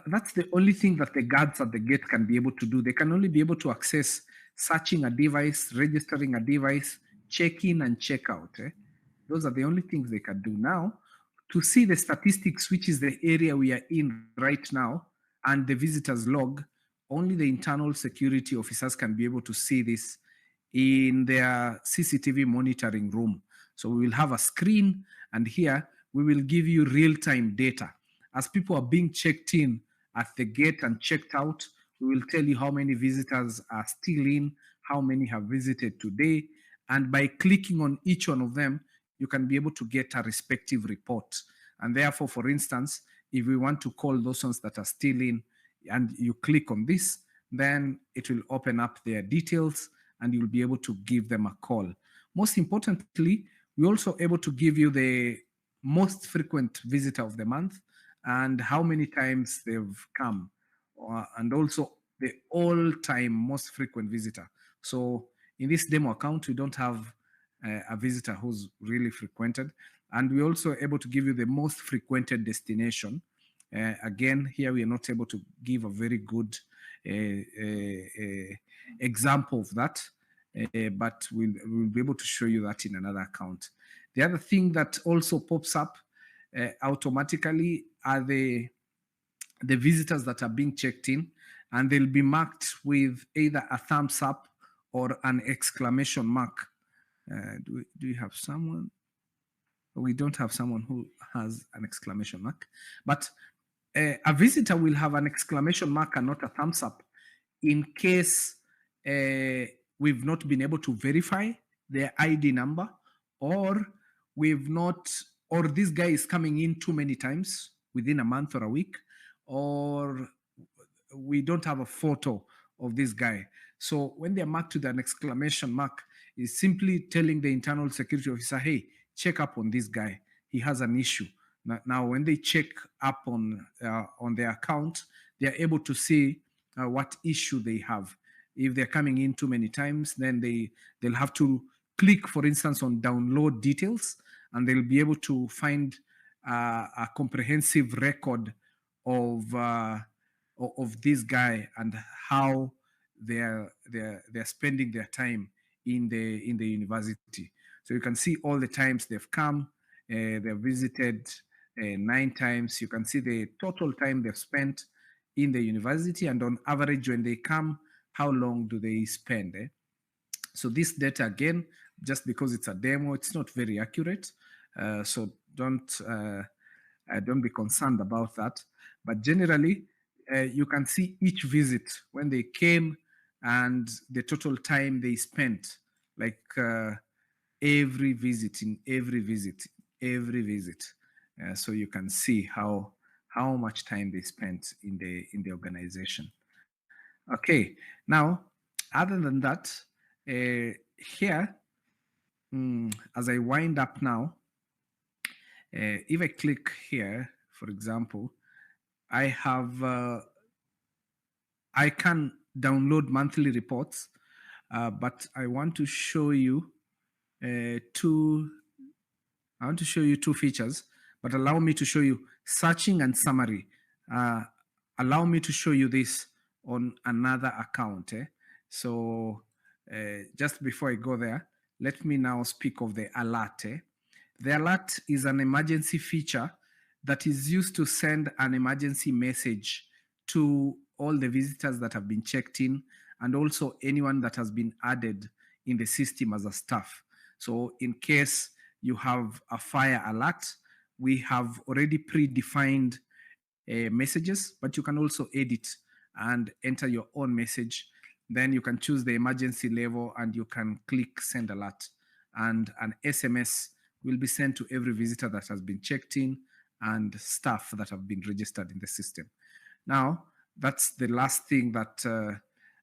H: that's the only thing that the guards at the gate can be able to do. They can only be able to access searching a device, registering a device, check in and check out. Those are the only things they can do. Now, to see the statistics, which is the area we are in right now, and the visitors log, only the internal security officers can be able to see this in their CCTV monitoring room. So we will have a screen, and here we will give you real-time data. As people are being checked in at the gate and checked out, we will tell you how many visitors are still in, how many have visited today, and by clicking on each one of them, you can be able to get a respective report. And therefore, for instance, if we want to call those ones that are still in, and you click on this, then it will open up their details and you'll be able to give them a call. Most importantly, we're also able to give you the most frequent visitor of the month and how many times they've come, and also the all-time most frequent visitor. So in this demo account, we don't have a visitor who's really frequented, and we're also able to give you the most frequented destination Again, here we are not able to give a very good example of that, but we'll be able to show you that in another account. The other thing that also pops up automatically are the visitors that are being checked in, and they'll be marked with either a thumbs up or an exclamation mark. Do we have someone? We don't have someone who has an exclamation mark, but a visitor will have an exclamation mark and not a thumbs up in case we've not been able to verify their ID number, or or this guy is coming in too many times within a month or a week, or we don't have a photo of this guy. So when they're marked with an exclamation mark, it's simply telling the internal security officer, hey, check up on this guy. He has an issue. Now, when they check up on their account, they're able to see what issue they have. If they're coming in too many times, then they'll have to click, for instance, on download details, and they'll be able to find a comprehensive record of this guy and how they're spending their time in the university. So you can see all the times they've come, they've visited 9 times. You can see the total time they've spent in the university, and on average when they come, how long do they spend? So this data, again, just because it's a demo, it's not very accurate. So don't be concerned about that. But generally, you can see each visit when they came and the total time they spent, like every visit. So you can see how much time they spent in the organization. Okay, now, other than that, here, as I wind up now, if I click here, for example, I can download monthly reports, but I want to show you two features, but allow me to show you searching and summary. Allow me to show you this on another account. So just before I go there, let me now speak of the alert. The alert is an emergency feature that is used to send an emergency message to all the visitors that have been checked in, and also anyone that has been added in the system as a staff. So in case you have a fire alert, we have already predefined messages, but you can also edit and enter your own message. Then you can choose the emergency level and you can click send alert, and an SMS will be sent to every visitor that has been checked in and staff that have been registered in the system. Now, that's the last thing that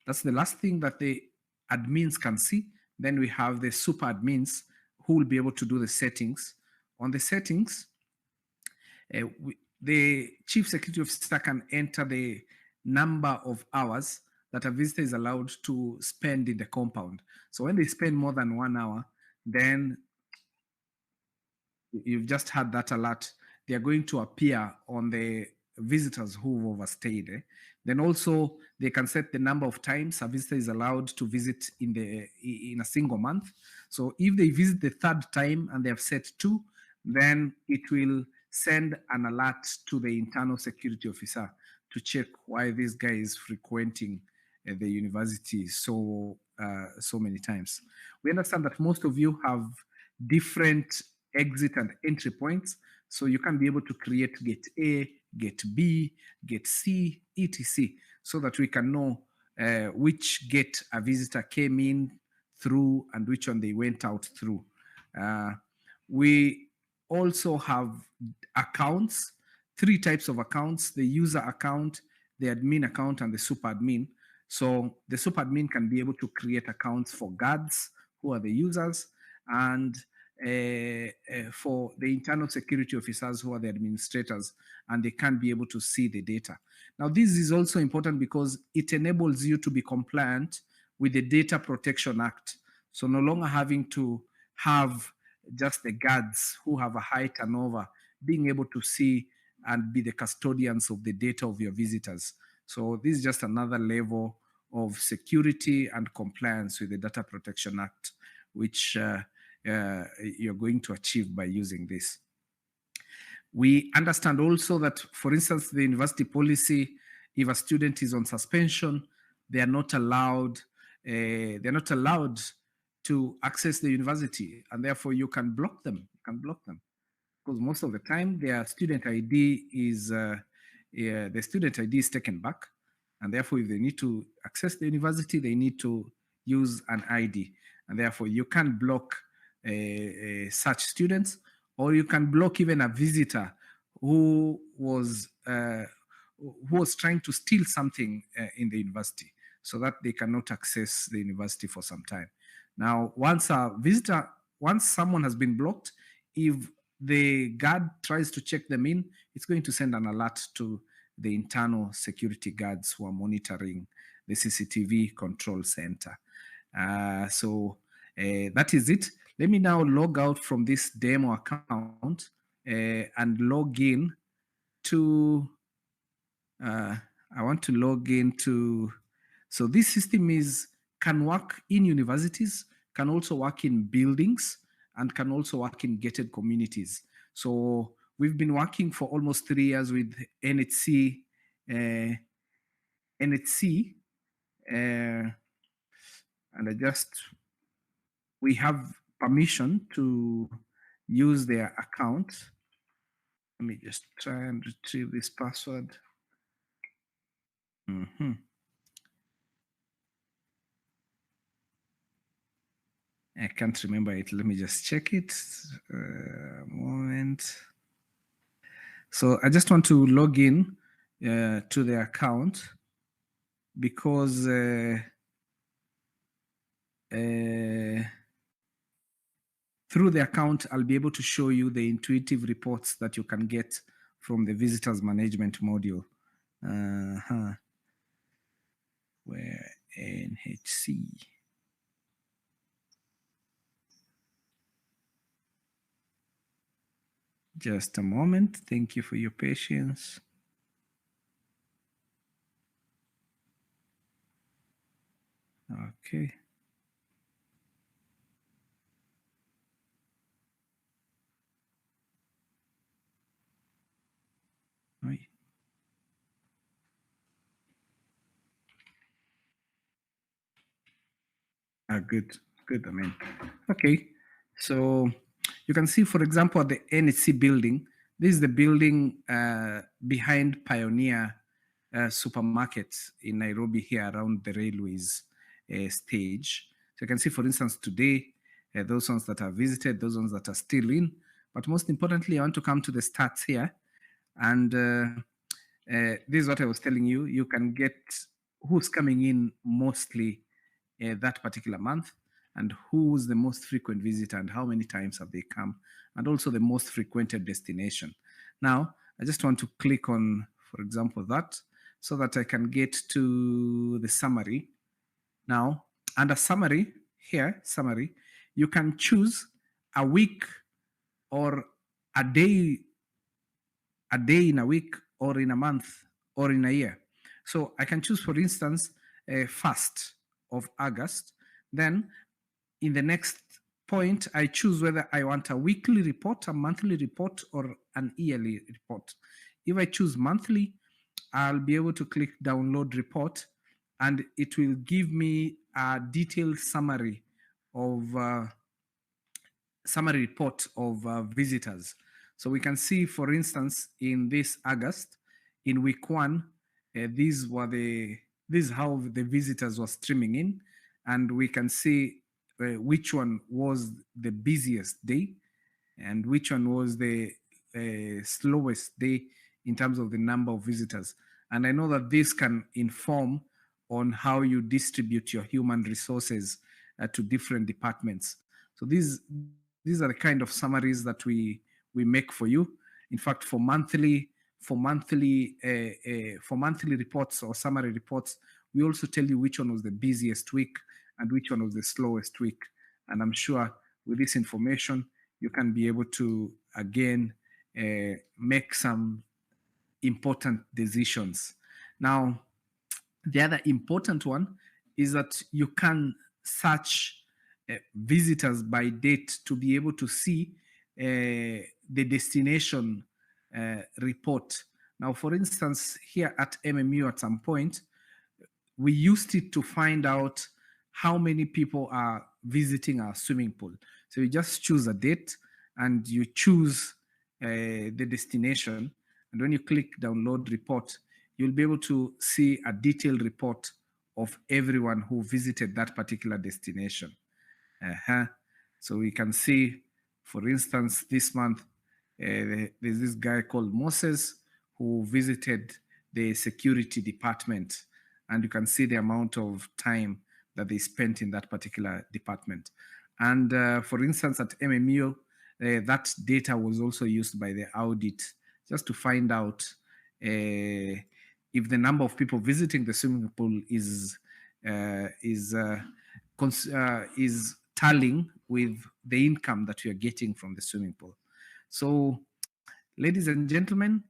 H: the admins can see. Then we have the super admins who will be able to do the settings. On the settings, the chief security officer can enter the number of hours that a visitor is allowed to spend in the compound. So when they spend more than 1 hour, then you've just had that alert. They are going to appear on the visitors who overstayed. Then also they can set the number of times a visitor is allowed to visit in a single month. So if they visit the 3rd time and they have set 2, then it will send an alert to the internal security officer to check why this guy is frequenting the university so many times. We understand that most of you have different exit and entry points, so you can be able to create gate A, gate B, gate C, etc., so that we can know which gate a visitor came in through and which one they went out through. We also have accounts, 3 types of accounts: the user account, the admin account, and the super admin. So the super admin can be able to create accounts for guards, who are the users, and for the internal security officers, who are the administrators, and they can be able to see the data. Now, this is also important because it enables you to be compliant with the Data Protection Act. So no longer having to have just the guards who have a high turnover being able to see and be the custodians of the data of your visitors. So this is just another level of security and compliance with the Data Protection Act, which you're going to achieve by using this. We understand also that, for instance, the university policy, if a student is on suspension, they are not allowed to access the university, and therefore you can block them. You can block them because most of the time their student ID is the student ID is taken back, and therefore if they need to access the university, they need to use an ID, and therefore you can block such students, or you can block even a visitor who was trying to steal something in the university, so that they cannot access the university for some time. Now, once someone has been blocked, if the guard tries to check them in, it's going to send an alert to the internal security guards who are monitoring the CCTV control center. So that is it. Let me now log out from this demo account and log in to, I want to log into, so this system can work in universities, can also work in buildings, and can also work in gated communities. So we've been working for almost 3 years with NHC, and we have permission to use their account. Let me just try and retrieve this password. I can't remember it. Let me just check it. Moment. So I just want to log in to the account, because through the account, I'll be able to show you the intuitive reports that you can get from the visitors management module. Where NHC. Just a moment. Thank you for your patience. Okay. Right. Good. I mean, okay. So you can see, for example, the NHC building. This is the building behind Pioneer supermarket in Nairobi, here around the railways stage. So you can see, for instance, today, those ones that are visited, those ones that are still in. But most importantly, I want to come to the stats here. And this is what I was telling you. You can get who's coming in mostly that particular month, and who's the most frequent visitor, and how many times have they come, and also the most frequented destination. Now, I just want to click on, for example, that, so that I can get to the summary. Now, under summary, here, summary, you can choose a week or a day in a week, or in a month, or in a year. So I can choose, for instance, 1st of August. Then in the next point, I choose whether I want a weekly report, a monthly report, or an yearly report. If I choose monthly, I'll be able to click download report, and it will give me a detailed summary report of visitors. So we can see, for instance, in this August, in week 1, this is how the visitors were streaming in, and we can see which one was the busiest day and which one was the slowest day in terms of the number of visitors. And I know that this can inform on how you distribute your human resources to different departments. So these are the kind of summaries that we make for you. In fact, for monthly reports or summary reports, we also tell you which one was the busiest week and which one was the slowest week. And I'm sure with this information, you can be able to, again, make some important decisions. Now, the other important one is that you can search visitors by date to be able to see the destination report. Now, for instance, here at MMU at some point, we used it to find out how many people are visiting our swimming pool. So you just choose a date and you choose the destination. And when you click download report, you'll be able to see a detailed report of everyone who visited that particular destination. So we can see, for instance, this month, there's this guy called Moses who visited the security department, and you can see the amount of time that they spent in that particular department. And for instance, at MMU, that data was also used by the audit just to find out if the number of people visiting the swimming pool is tallying with the income that you are getting from the swimming pool. So, ladies and gentlemen,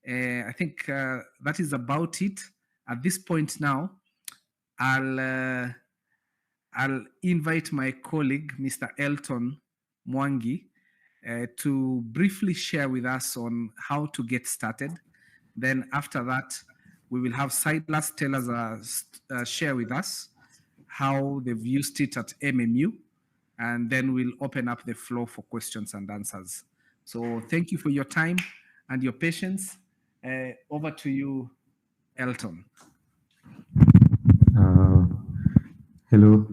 H: I think that is about it. At this point now, I'll invite my colleague, Mr. Elton Mwangi, to briefly share with us on how to get started. Then after that, we will have Silas tell us, share with us how they've used it at MMU, and then we'll open up the floor for questions and answers. So thank you for your time and your patience. Over to you, Elton.
C: Hello,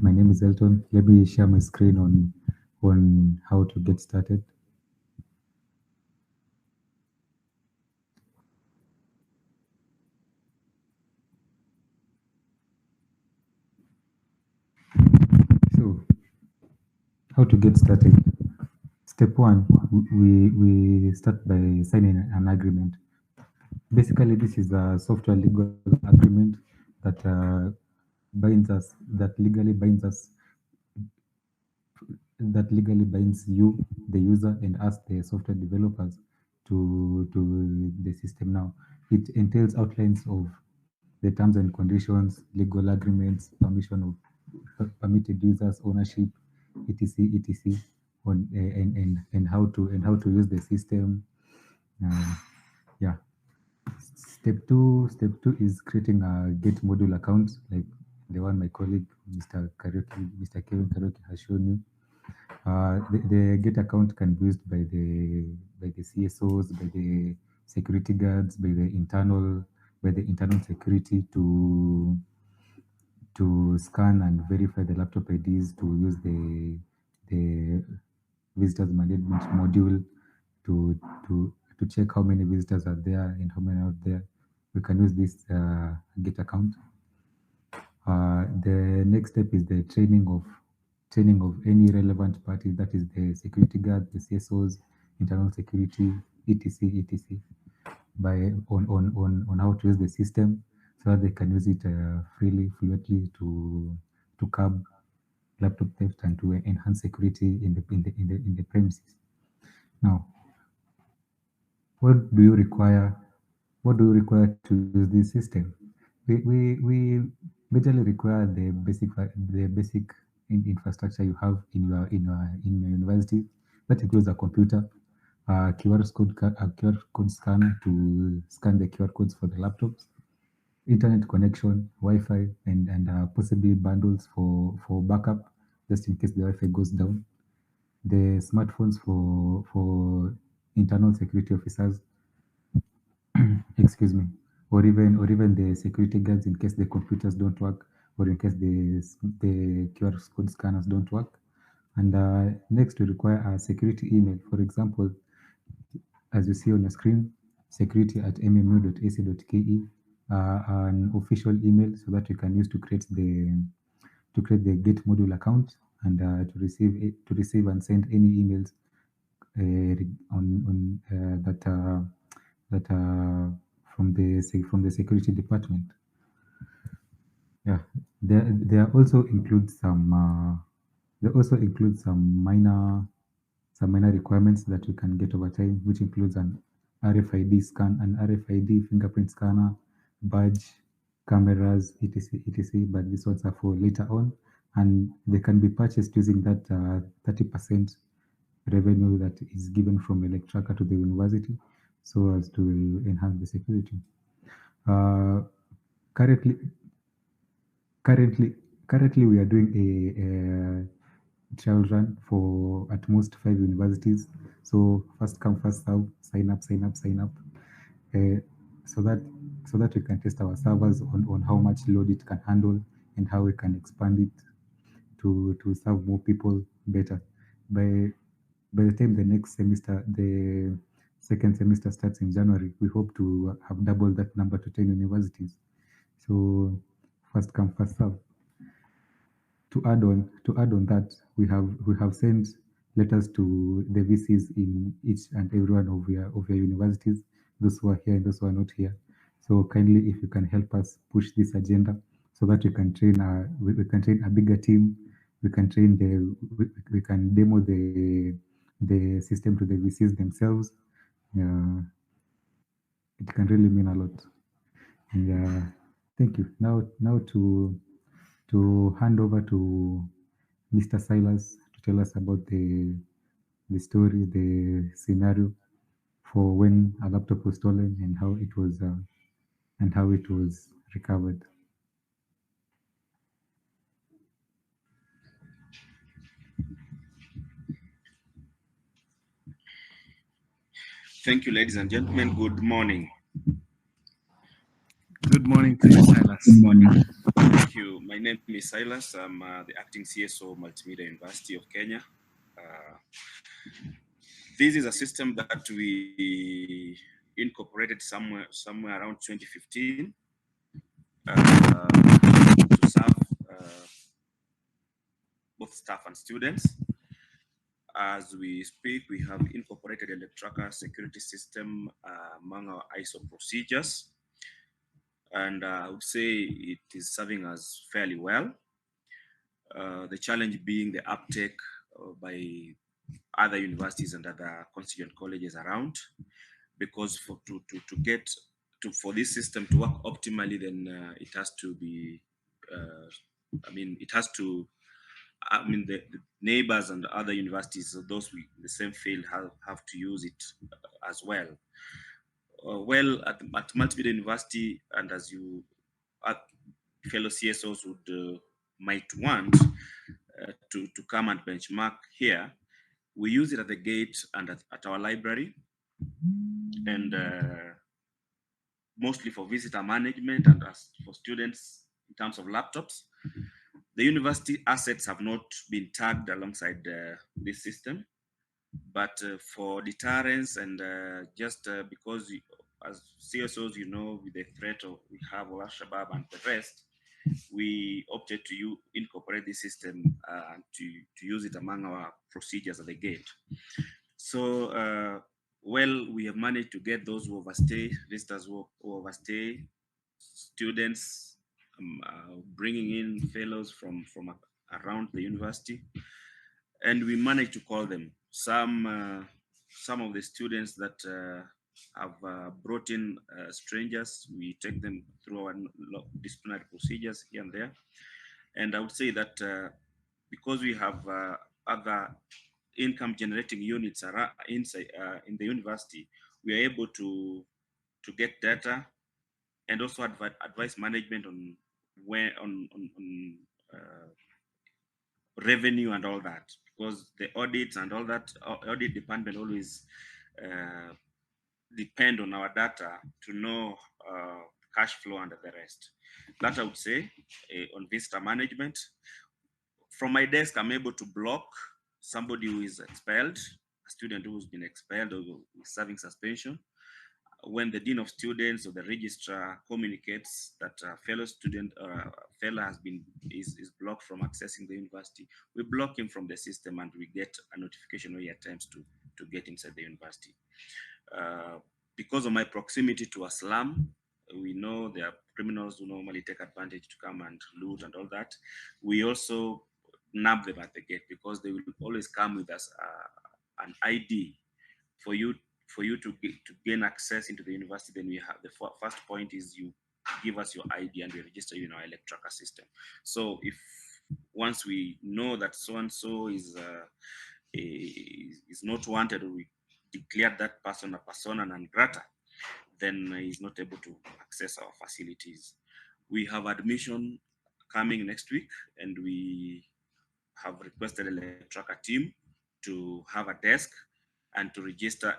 C: my name is Elton. Let me share my screen on how to get started. So, how to get started? Step one, we start by signing an agreement. Basically, this is a software legal agreement that binds us, that legally binds you, the user, and us, the software developers, to the system. Now, it entails outlines of the terms and conditions, legal agreements, permission of permitted users, ownership, etc., on and how to use the system. Yeah. Step two is creating a Get module account, like the one my colleague, Mr. Kelvin Kariuki, has shown you. The Get account can be used by the CSOs, by the security guards, by the internal security to scan and verify the laptop IDs, to use the visitors management module to check how many visitors are there and how many are out there. We can use this Get account. The next step is the training of any relevant party, that is the security guard, the CSOs, internal security, etc., by on how to use the system, so that they can use it fluently to curb laptop theft and to enhance security in the premises. Now, what do you require to use this system? We majorly require the basic infrastructure you have in your university. That includes a computer, a QR code scanner to scan the QR codes for the laptops, internet connection, Wi-Fi, and possibly bundles for backup, just in case the Wi-Fi goes down. The smartphones for internal security officers, excuse me, or even the security guards, in case the computers don't work, or in case the QR code scanners don't work. And next, we require a security email. For example, as you see on your screen, security@mmu.ac.ke, an official email, so that you can use to create the Get module account, and to receive and send any emails that from the security department. Yeah, there also includes some minor requirements that you can get over time, which includes an RFID scan, an RFID fingerprint scanner, badge, cameras, etc., etc. But these ones are for later on, and they can be purchased using that 30% revenue that is given from Electracka to the university, so as to enhance the security. Currently, we are doing a trial run for at most 5 universities. So first come, first serve, sign up, so that we can test our servers on how much load it can handle and how we can expand it to serve more people better. By the time the next semester, the second semester starts in January, we hope to have doubled that number to 10 universities. So first come, first serve. To add on that, we have sent letters to the VCs in each and every one of your universities, those who are here and those who are not here. So kindly, if you can help us push this agenda, so that we can train a bigger team, we can we can demo the system to the VCs themselves. It can really mean a lot. And thank you. Now to hand over to Mr. Silas to tell us about the story, the scenario for when a laptop was stolen and how it was recovered.
G: Thank you, ladies and gentlemen. Good morning.
H: Good morning to you, Silas.
A: Good morning.
G: Thank you. My name is Silas. I'm the acting CSO of Multimedia University of Kenya. This is a system that we incorporated somewhere around 2015 to serve both staff and students. As we speak, we have incorporated Electracka security system among our ISO procedures. And I would say it is serving us fairly well. The challenge being the uptake by other universities and other constituent colleges around, because for this system to work optimally, then it has to be, the neighbors and other universities, those in the same field, have to use it as well. Well, at Multimedia University, and as you fellow CSOs would might want to come and benchmark here, we use it at the gate and at our library, and mostly for visitor management and as for students in terms of laptops. The university assets have not been tagged alongside this system, but for deterrence and just because as CSOs, with the threat we have of Al-Shabaab and the rest, we opted to incorporate this system and to use it among our procedures at the gate. So, well, we have managed to get those who overstay, visitors who overstay, students, bringing in fellows from around the university, and we managed to call them. Some of the students that have brought in strangers, we take them through our disciplinary procedures here and there. And I would say that because we have other income generating units inside in the university, we are able to get data and also advise management on revenue and all that, because the audits and all that, audit department always depend on our data to know cash flow and the rest. That I would say on visitor management. From my desk, I'm able to block somebody who is expelled, a student who's been expelled or serving suspension. When the dean of students or the registrar communicates that a fellow student or a fellow is blocked from accessing the university, we block him from the system and we get a notification when he attempts to get inside the university. Because of my proximity to a slum, we know there are criminals who normally take advantage to come and loot and all that. We also nab them at the gate because they will always come with us an ID for you for you to gain access into the university, then we have the first point is you give us your ID and we register you in our Electracka system. So if once we know that so and so is not wanted, or we declared that person a persona non grata, then he's not able to access our facilities. We have admission coming next week, and we have requested Electracka team to have a desk and to register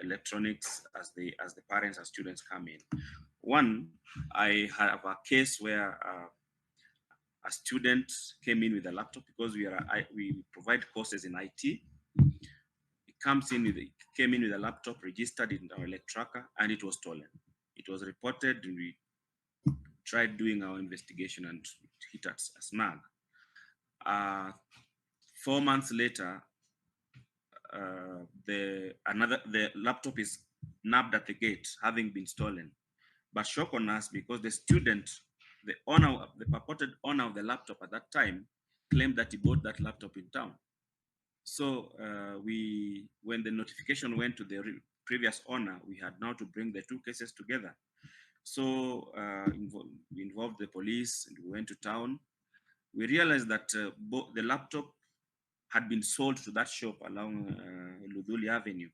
G: electronics as the parents and students come in. One, I have a case where a student came in with a laptop, because we provide courses in IT. Came in with a laptop, registered in our Electracka, and it was stolen. It was reported, and we tried doing our investigation, and it hit us a snag. 4 months later, the laptop is nabbed at the gate, having been stolen. But shock on us, because the student, the purported owner of the laptop at that time, claimed that he bought that laptop in town. So when the notification went to the previous owner, we had now to bring the two cases together. So we involved the police, and we went to town. We realized that the laptop had been sold to that shop along Ludhuli Avenue.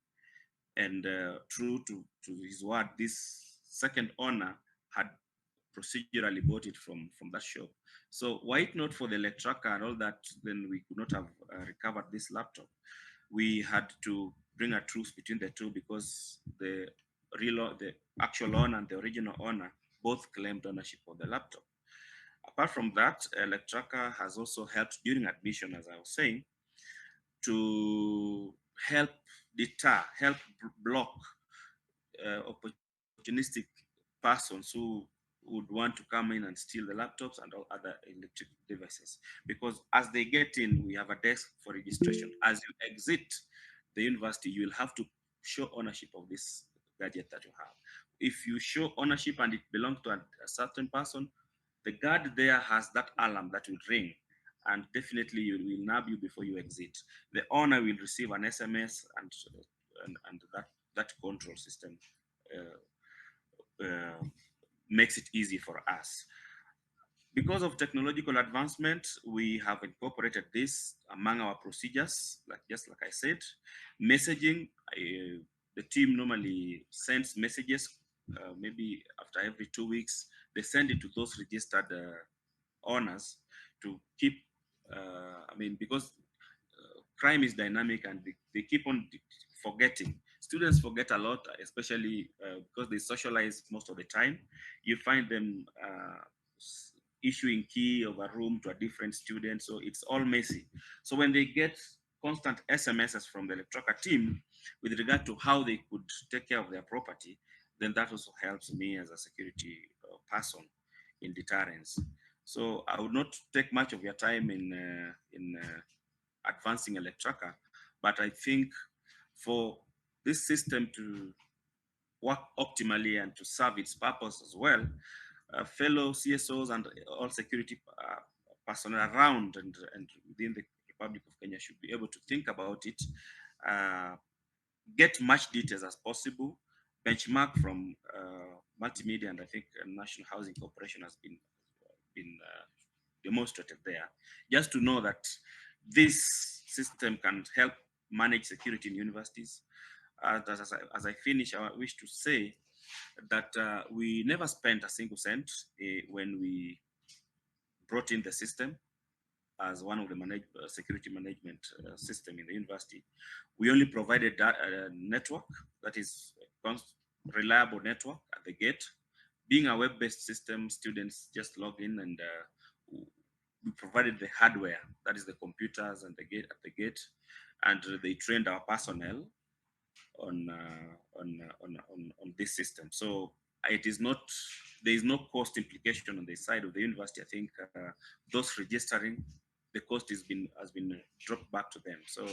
G: And true to his word, this second owner had procedurally bought it from that shop. So were it not for the Electracka and all that, then we could not have recovered this laptop. We had to bring a truce between the two, because the actual owner and the original owner both claimed ownership of the laptop. Apart from that, Electracka has also helped during admission, as I was saying, to help deter, help block opportunistic persons who would want to come in and steal the laptops and all other electric devices. Because as they get in, we have a desk for registration. As you exit the university, you will have to show ownership of this gadget that you have. If you show ownership and it belongs to a certain person, the guard there has that alarm that will ring, and definitely you will nab you before you exit. The owner will receive an SMS, and that control system makes it easy for us. Because of technological advancement, we have incorporated this among our procedures, just like I said. Messaging, the team normally sends messages, maybe after every 2 weeks. They send it to those registered owners to keep, because crime is dynamic, and they keep on forgetting. Students forget a lot, especially because they socialize most of the time. You find them issuing key of a room to a different student, so it's all messy. So when they get constant SMSs from the Electracka team with regard to how they could take care of their property, then that also helps me as a security person in deterrence. So I would not take much of your time in advancing Electracka, but I think for this system to work optimally and to serve its purpose as well, fellow CSOs and all security personnel around and within the Republic of Kenya should be able to think about it, get much details as possible, benchmark from multimedia, and I think National Housing Corporation has been demonstrated there, just to know that this system can help manage security in universities. As I finish, I wish to say that we never spent a single cent when we brought in the system as one of the security management system in the university. We only provided that network, that is reliable network at the gate. Being a web-based system, students just log in, and we provided the hardware, that is the computers and the gate at the gate, and they trained our personnel on this system. So it is not, there is no cost implication on the side of the university. I think those registering, the cost has been dropped back to them. So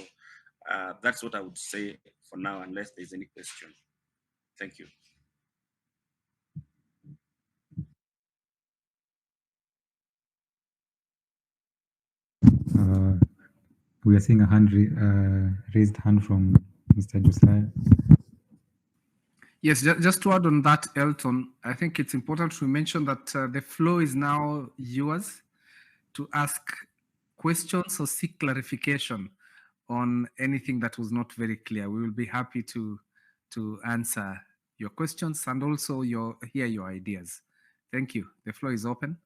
G: that's what I would say for now, unless there's any question. Thank you.
C: We are seeing a raised hand from Mr. Josiah.
H: Yes, just to add on that, Elton, I think it's important to mention that the floor is now yours to ask questions or seek clarification on anything that was not very clear. We will be happy to answer your questions and also hear your ideas. Thank you. The floor is open.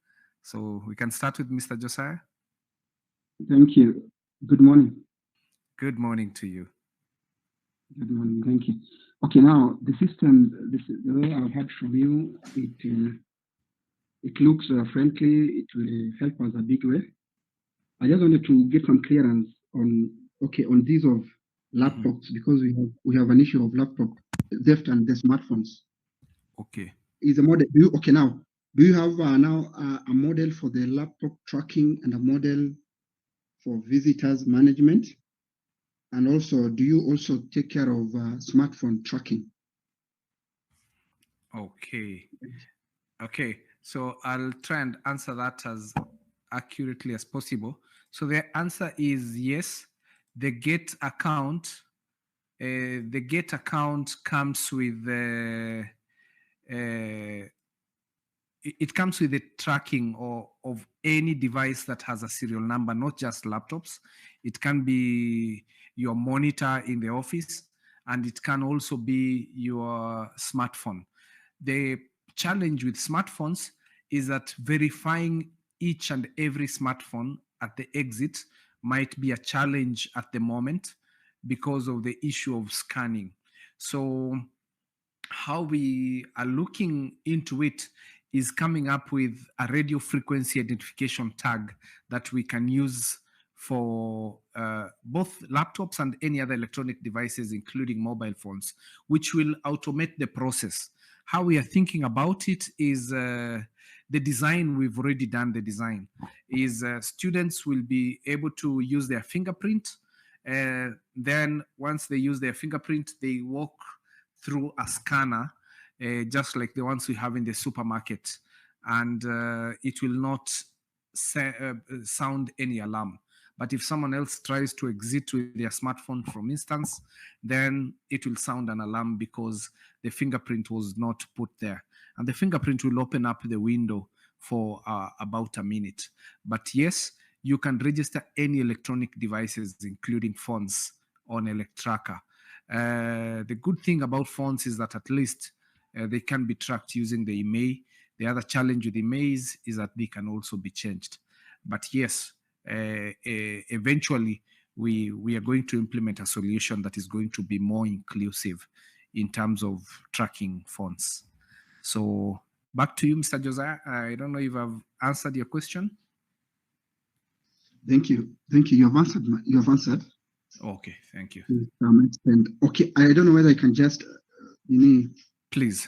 H: So we can start with Mr. Josiah.
I: Thank you. Good morning.
H: Good morning to you.
I: Good morning. Thank you. Okay, now the system, the way I heard from you, it looks friendly. It will help us a big way. I just wanted to get some clearance on these of laptops, because we have an issue of laptop theft and the smartphones.
H: Okay.
I: Is a model? Do you have now a model for the laptop tracking and a model for visitors management? And also, do you also take care of smartphone tracking?
H: Okay. So I'll try and answer that as accurately as possible. So the answer is yes. The Get account, comes with it comes with the tracking of any device that has a serial number, not just laptops. It can be your monitor in the office, and it can also be your smartphone. The challenge with smartphones is that verifying each and every smartphone at the exit might be a challenge at the moment because of the issue of scanning. So how we are looking into it is coming up with a radio frequency identification tag that we can use for both laptops and any other electronic devices, including mobile phones, which will automate the process. How we are thinking about it is the design. We've already done the design. Is students will be able to use their fingerprint. Then once they use their fingerprint, they walk through a scanner, just like the ones we have in the supermarket, and it will not sound any alarm. But if someone else tries to exit with their smartphone, for instance, then it will sound an alarm because the fingerprint was not put there. And the fingerprint will open up the window for about a minute. But yes, you can register any electronic devices, including phones, on Electracka. The good thing about phones is that at least they can be tracked using the email. The other challenge with emails is that they can also be changed. But yes, eventually we are going to implement a solution that is going to be more inclusive in terms of tracking phones. So back to you, Mr. Josiah. I don't know if I've answered your question.
I: Thank you. You have answered.
H: Okay, thank you.
I: Okay, I don't know whether I can just
H: please.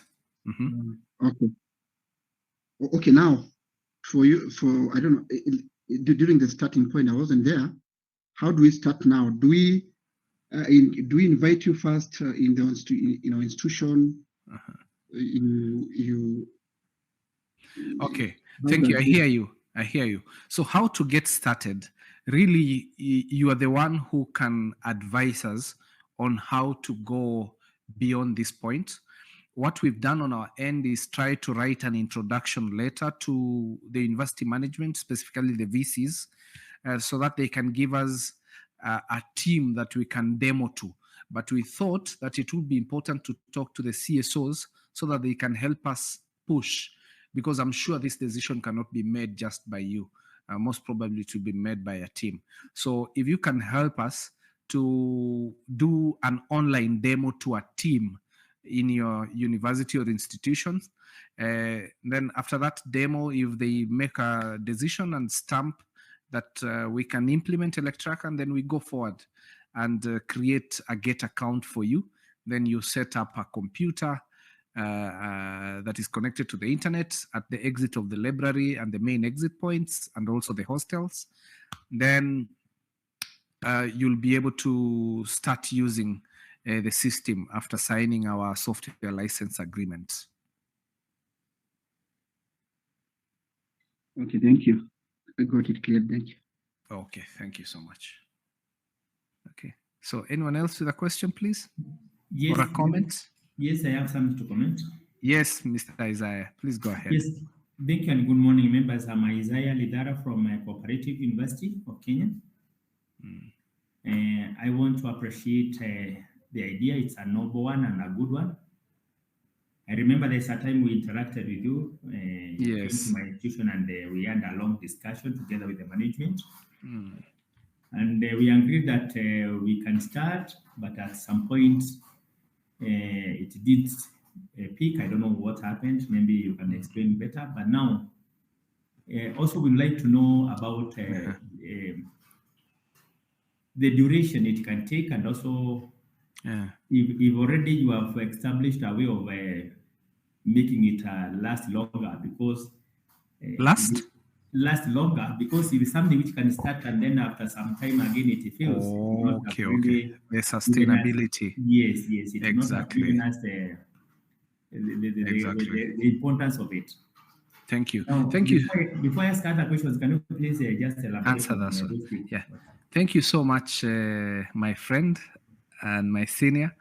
I: Okay, now for I don't know, during the starting point, I wasn't there. How do we start now? Do we invite you first in the institution?
H: Okay, thank you. I hear you. So how to get started? Really, you are the one who can advise us on how to go beyond this point. What we've done on our end is try to write an introduction letter to the university management, specifically the VCs, so that they can give us a team that we can demo to. But we thought that it would be important to talk to the CSOs so that they can help us push, because I'm sure this decision cannot be made just by you. Most probably to be made by a team. So if you can help us to do an online demo to a team in your university or institutions, then after that demo, if they make a decision and stamp that we can implement Electracka, and then we go forward and create a Get account for you. Then you set up a computer that is connected to the internet at the exit of the library and the main exit points, and also the hostels. Then you'll be able to start using the system after signing our software license agreement.
I: Okay, thank you. I got it clear. Thank you.
H: Okay, thank you so much. Okay, so anyone else with a question, please?
J: Yes.
H: Or a comment?
J: Yes, I have something to comment.
H: Yes, Mr. Isaiah, please go ahead.
J: Yes, thank you and good morning, members. I'm Isaiah Lidara from Cooperative University of Kenya. I want to appreciate the idea. It's a noble one and a good one. I remember there's a time we interacted with you. You came to my institution and we had a long discussion together with the management. And we agreed that we can start, but at some point it did peak. I don't know what happened. Maybe you can explain better. But now, also we'd like to know about the duration it can take, and also if already you have established a way of making it last longer, because last longer, because it is something which can start and then after some time again it fails.
H: Okay. The sustainability.
J: Yes. It
H: exactly.
J: Not the importance of it.
H: Thank you.
J: Now,
H: Thank you.
J: Before I ask other questions, can you please just elaborate?
H: Answer that one. Yeah. Thank you so much, my friend and my senior.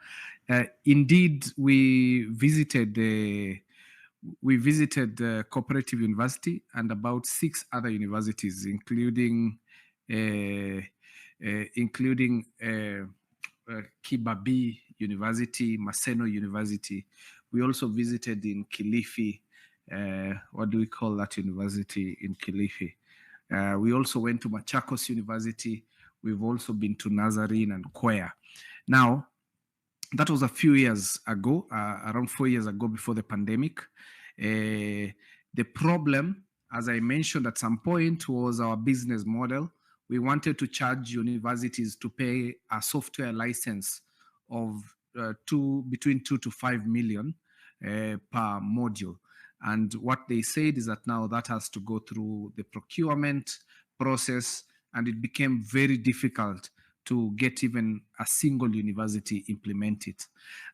H: Indeed, we visited the Cooperative University and about 6 other universities, including Kibabii University, Maseno University. We also visited in Kilifi. What do we call that university in Kilifi? We also went to Machakos University. We've also been to Nazarene and Kwea. Now, that was a few years ago, around 4 years ago, before the pandemic. The problem, as I mentioned at some point, was our business model. We wanted to charge universities to pay a software license of between 2 to 5 million per module. And what they said is that now that has to go through the procurement process, and it became very difficult to get even a single university implement it.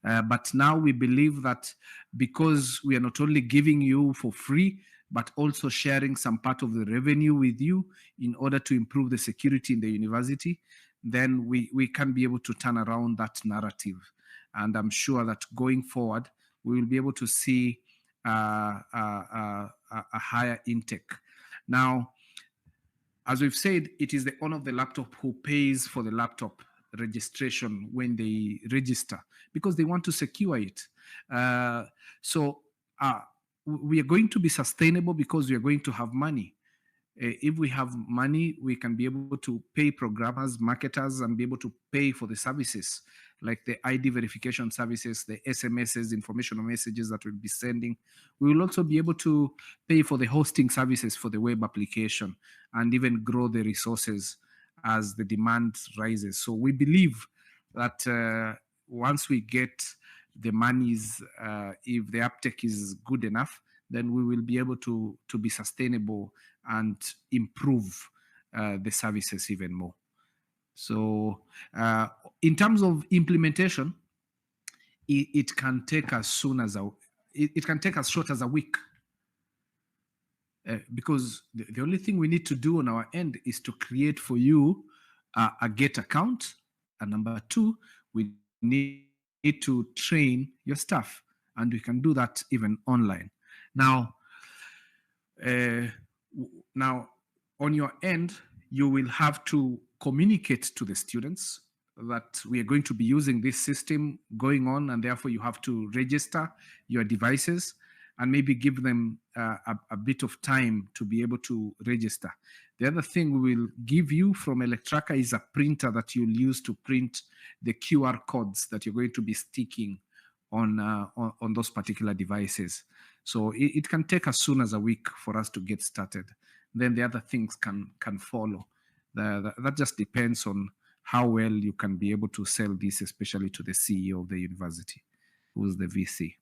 H: But now we believe that because we are not only giving you for free, but also sharing some part of the revenue with you in order to improve the security in the university, then we can be able to turn around that narrative. And I'm sure that going forward, we will be able to see a higher intake. Now, as we've said, it is the owner of the laptop who pays for the laptop registration when they register, because they want to secure it. So we are going to be sustainable because we are going to have money. If we have money, we can be able to pay programmers, marketers, and be able to pay for the services like the ID verification services, the SMSs, informational messages that we'll be sending. We will also be able to pay for the hosting services for the web application and even grow the resources as the demand rises. So we believe that once we get the monies, if the uptake is good enough, then we will be able to be sustainable and improve the services even more. So in terms of implementation, it can take as soon as it can take as short as a week. Because the only thing we need to do on our end is to create for you a GET account. And number 2, we need to train your staff. And we can do that even online. Now, on your end, you will have to communicate to the students that we are going to be using this system going on, and therefore you have to register your devices and maybe give them a bit of time to be able to register. The other thing we will give you from Electracka is a printer that you'll use to print the QR codes that you're going to be sticking on those particular devices. So it can take as soon as a week for us to get started. Then the other things can follow. That just depends on how well you can be able to sell this, especially to the CEO of the university, who's the VC.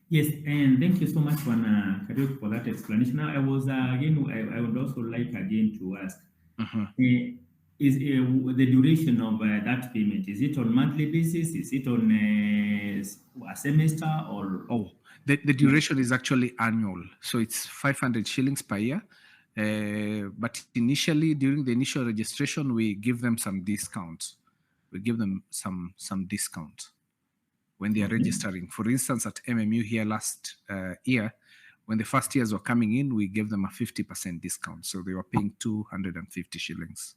J: Yes, and thank you so much, Kariuki, for that explanation. Now, I would also like again to ask, is the duration of that payment, is it on monthly basis? Is it on a semester or?
H: Oh, the duration is actually annual. So it's 500 shillings per year. But initially, during the initial registration, we give them some discounts. we give them some discount when they are registering. For instance, at MMU here last year, when the first years were coming in, we gave them a 50% discount. So they were paying 250 shillings.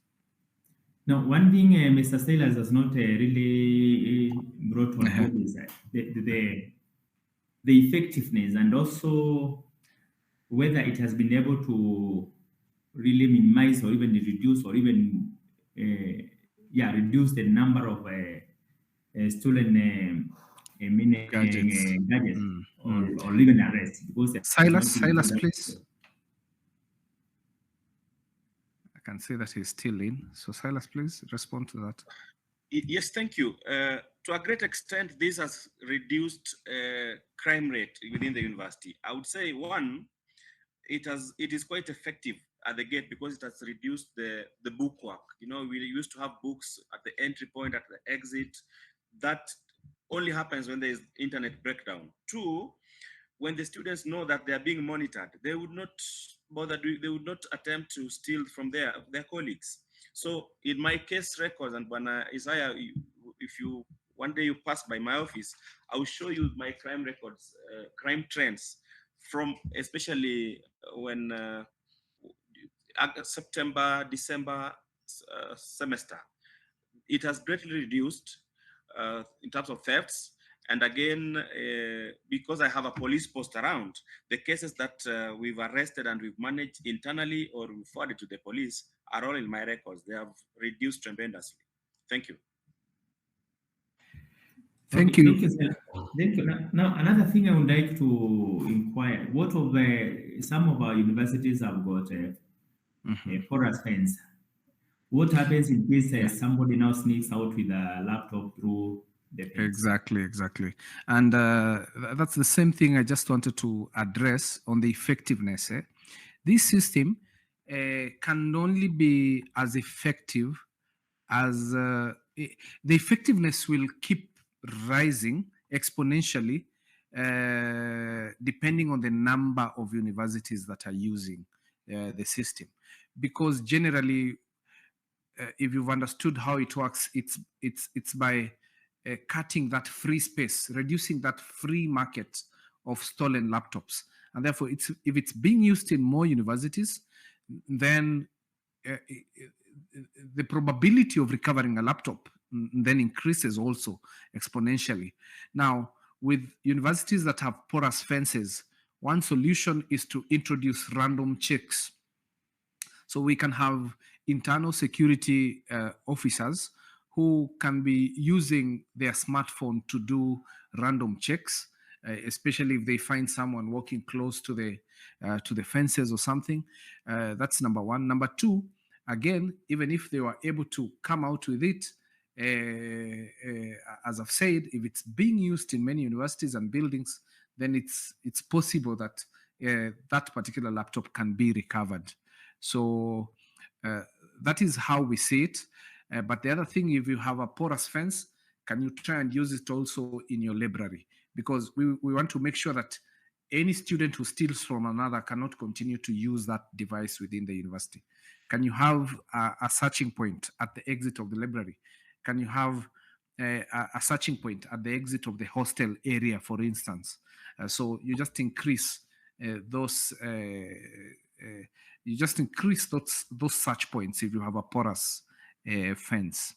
J: Now, one thing Mr. Sailors has not really brought on board is the effectiveness, and also whether it has been able to really minimize or even reduce or even reduce the number of stolen gadgets or even arrests. Because
H: Silas, please. I can see that he's still in. So Silas, please respond to that.
G: Yes, thank you. To a great extent, this has reduced crime rate within the university. I would say, one, it is quite effective at the gate because it has reduced the bookwork. You know, we used to have books at the entry point, at the exit. That only happens when there is internet breakdown. Two, when the students know that they are being monitored, they would not bother, they would not attempt to steal from their colleagues. So in my case records, and Isaiah, if you one day you pass by my office, I will show you my crime records, crime trends from especially when September, December semester. It has greatly reduced in terms of thefts. And again, because I have a police post around, the cases that we've arrested and we've managed internally or we forwarded to the police are all in my records. They have reduced tremendously. Thank you.
H: Thank you.
J: Thank you. Now, another thing I would like to inquire: what of some of our universities have got a porous fence? What happens in case somebody now sneaks out with a laptop through the fence?
H: Exactly. And that's the same thing I just wanted to address on the effectiveness. This system can only be as effective as the effectiveness will keep rising exponentially depending on the number of universities that are using the system. Because generally, if you've understood how it works, it's by cutting that free space, reducing that free market of stolen laptops. And therefore, if it's being used in more universities, then the probability of recovering a laptop then increases also exponentially. Now, with universities that have porous fences, one solution is to introduce random checks. So we can have internal security officers who can be using their smartphone to do random checks, especially if they find someone walking close to the fences or something. That's number one. Number two, again, even if they were able to come out with it, as I've said, if it's being used in many universities and buildings, then it's possible that that particular laptop can be recovered. So that is how we see it. But the other thing, if you have a porous fence, can you try and use it also in your library? Because we want to make sure that any student who steals from another cannot continue to use that device within the university. Can you have a searching point at the exit of the library? Can you have a searching point at the exit of the hostel area, for instance? So you just increase those search points if you have a porous fence.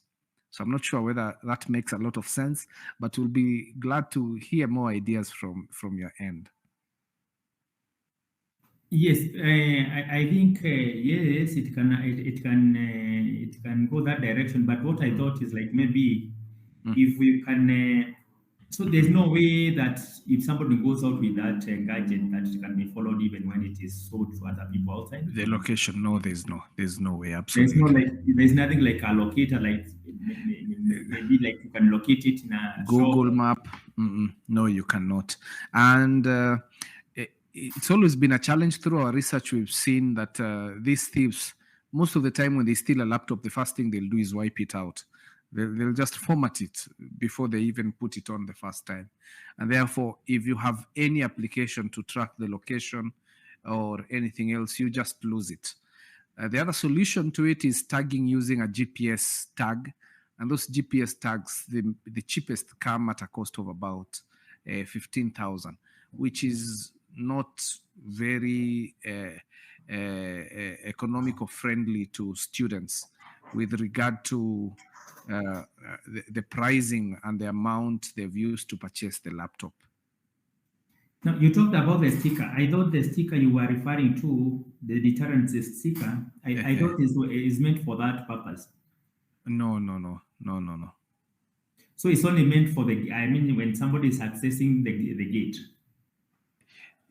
H: So I'm not sure whether that makes a lot of sense, but we'll be glad to hear more ideas from your end.
J: Yes, I think yes, it can go that direction. But what I thought is like maybe if we can. So there's no way that if somebody goes out with that gadget that it can be followed even when it is sold to other people outside.
H: The location, no, there's no way. Absolutely,
J: there's nothing like a locator, like maybe like you can locate it in a
H: Google
J: shop.
H: Map. No, you cannot. And it's always been a challenge. Through our research, we've seen that these thieves, most of the time when they steal a laptop, the first thing they'll do is wipe it out. They'll just format it before they even put it on the first time. And therefore, if you have any application to track the location or anything else, you just lose it. The other solution to it is tagging using a GPS tag And those GPS tags, the cheapest come at a cost of about 15,000, which is not very economical friendly to students with regard to the pricing and the amount they've used to purchase the laptop.
J: Now, you talked about the sticker. I thought the sticker you were referring to, the deterrence sticker, I thought is meant for that purpose.
H: No.
J: So it's only meant for when somebody is accessing the gate.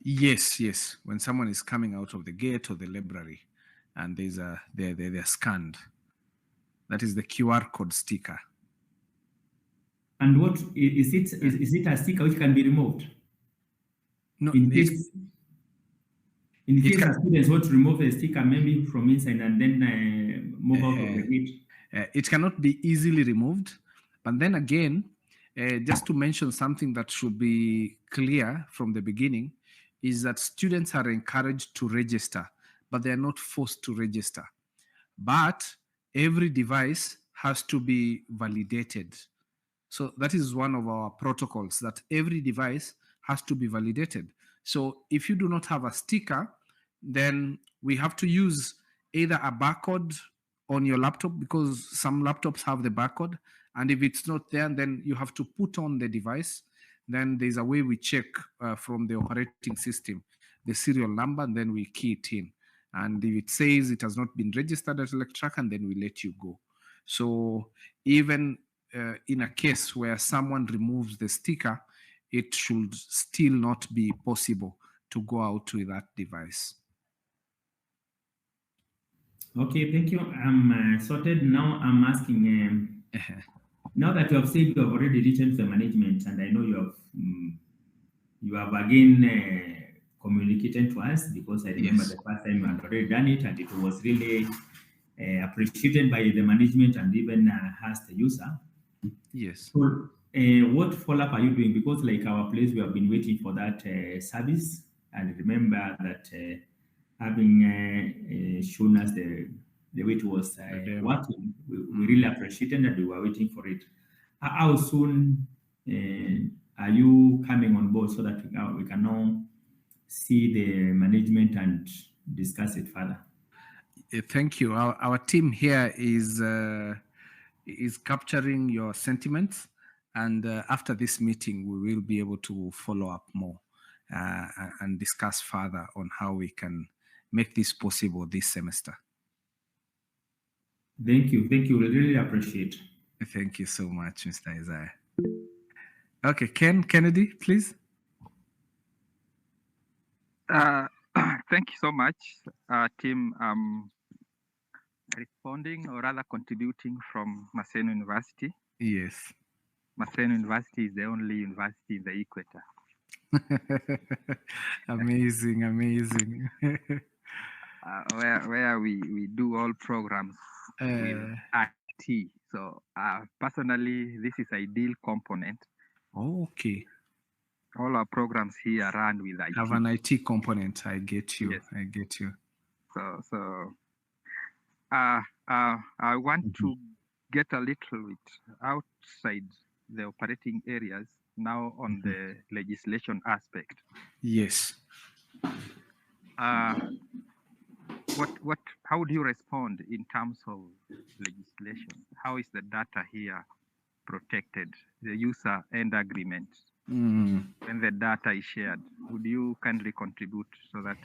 H: Yes. When someone is coming out of the gate or the library, and they're scanned. That is the QR code sticker.
J: And what is it? Is it a sticker which can be removed?
H: No.
J: In case a student wants to remove the sticker maybe from inside and then move out of the gate.
H: It cannot be easily removed. But then again, just to mention something that should be clear from the beginning, is that students are encouraged to register, but they are not forced to register. But every device has to be validated. So that is one of our protocols, that every device has to be validated. So if you do not have a sticker, then we have to use either a barcode on your laptop, because some laptops have the barcode. And if it's not there, then you have to put on the device. Then there's a way we check from the operating system the serial number, and then we key it in. And if it says it has not been registered at Electracka, then we let you go. So even in a case where someone removes the sticker, it should still not be possible to go out with that device.
J: Okay, thank you. I'm sorted. Now I'm asking, now that you have said you have already written to the management, and I know you have again communicated to us, because I remember the first time you had already done it, and it was really appreciated by the management and even us, the user.
H: Yes.
J: So what follow-up are you doing? Because like our place, we have been waiting for that service, and remember that having shown us the way it was working, we really appreciated that we were waiting for it. How soon are you coming on board so that we can now see the management and discuss it further?
H: Thank you. Our team here is capturing your sentiments, and after this meeting, we will be able to follow up more and discuss further on how we can make this possible this semester.
J: Thank you. We really appreciate.
H: Thank you so much, Mr. Isaiah. Okay, Kennedy, please.
K: Thank you so much, team. Responding, or rather contributing from Maseno University.
H: Yes.
K: Maseno University is the only university in the equator.
H: Amazing.
K: Where we do all programs with IT. So personally, this is ideal component.
H: Okay.
K: All our programs here run with IT.
H: Have an IT component. I get you.
K: Yes.
H: I get you.
K: So I want to get a little bit outside the operating areas now on the legislation aspect.
H: Yes.
K: How do you respond in terms of legislation? How is the data here protected? The user end agreement. When the data is shared, would you kindly contribute so that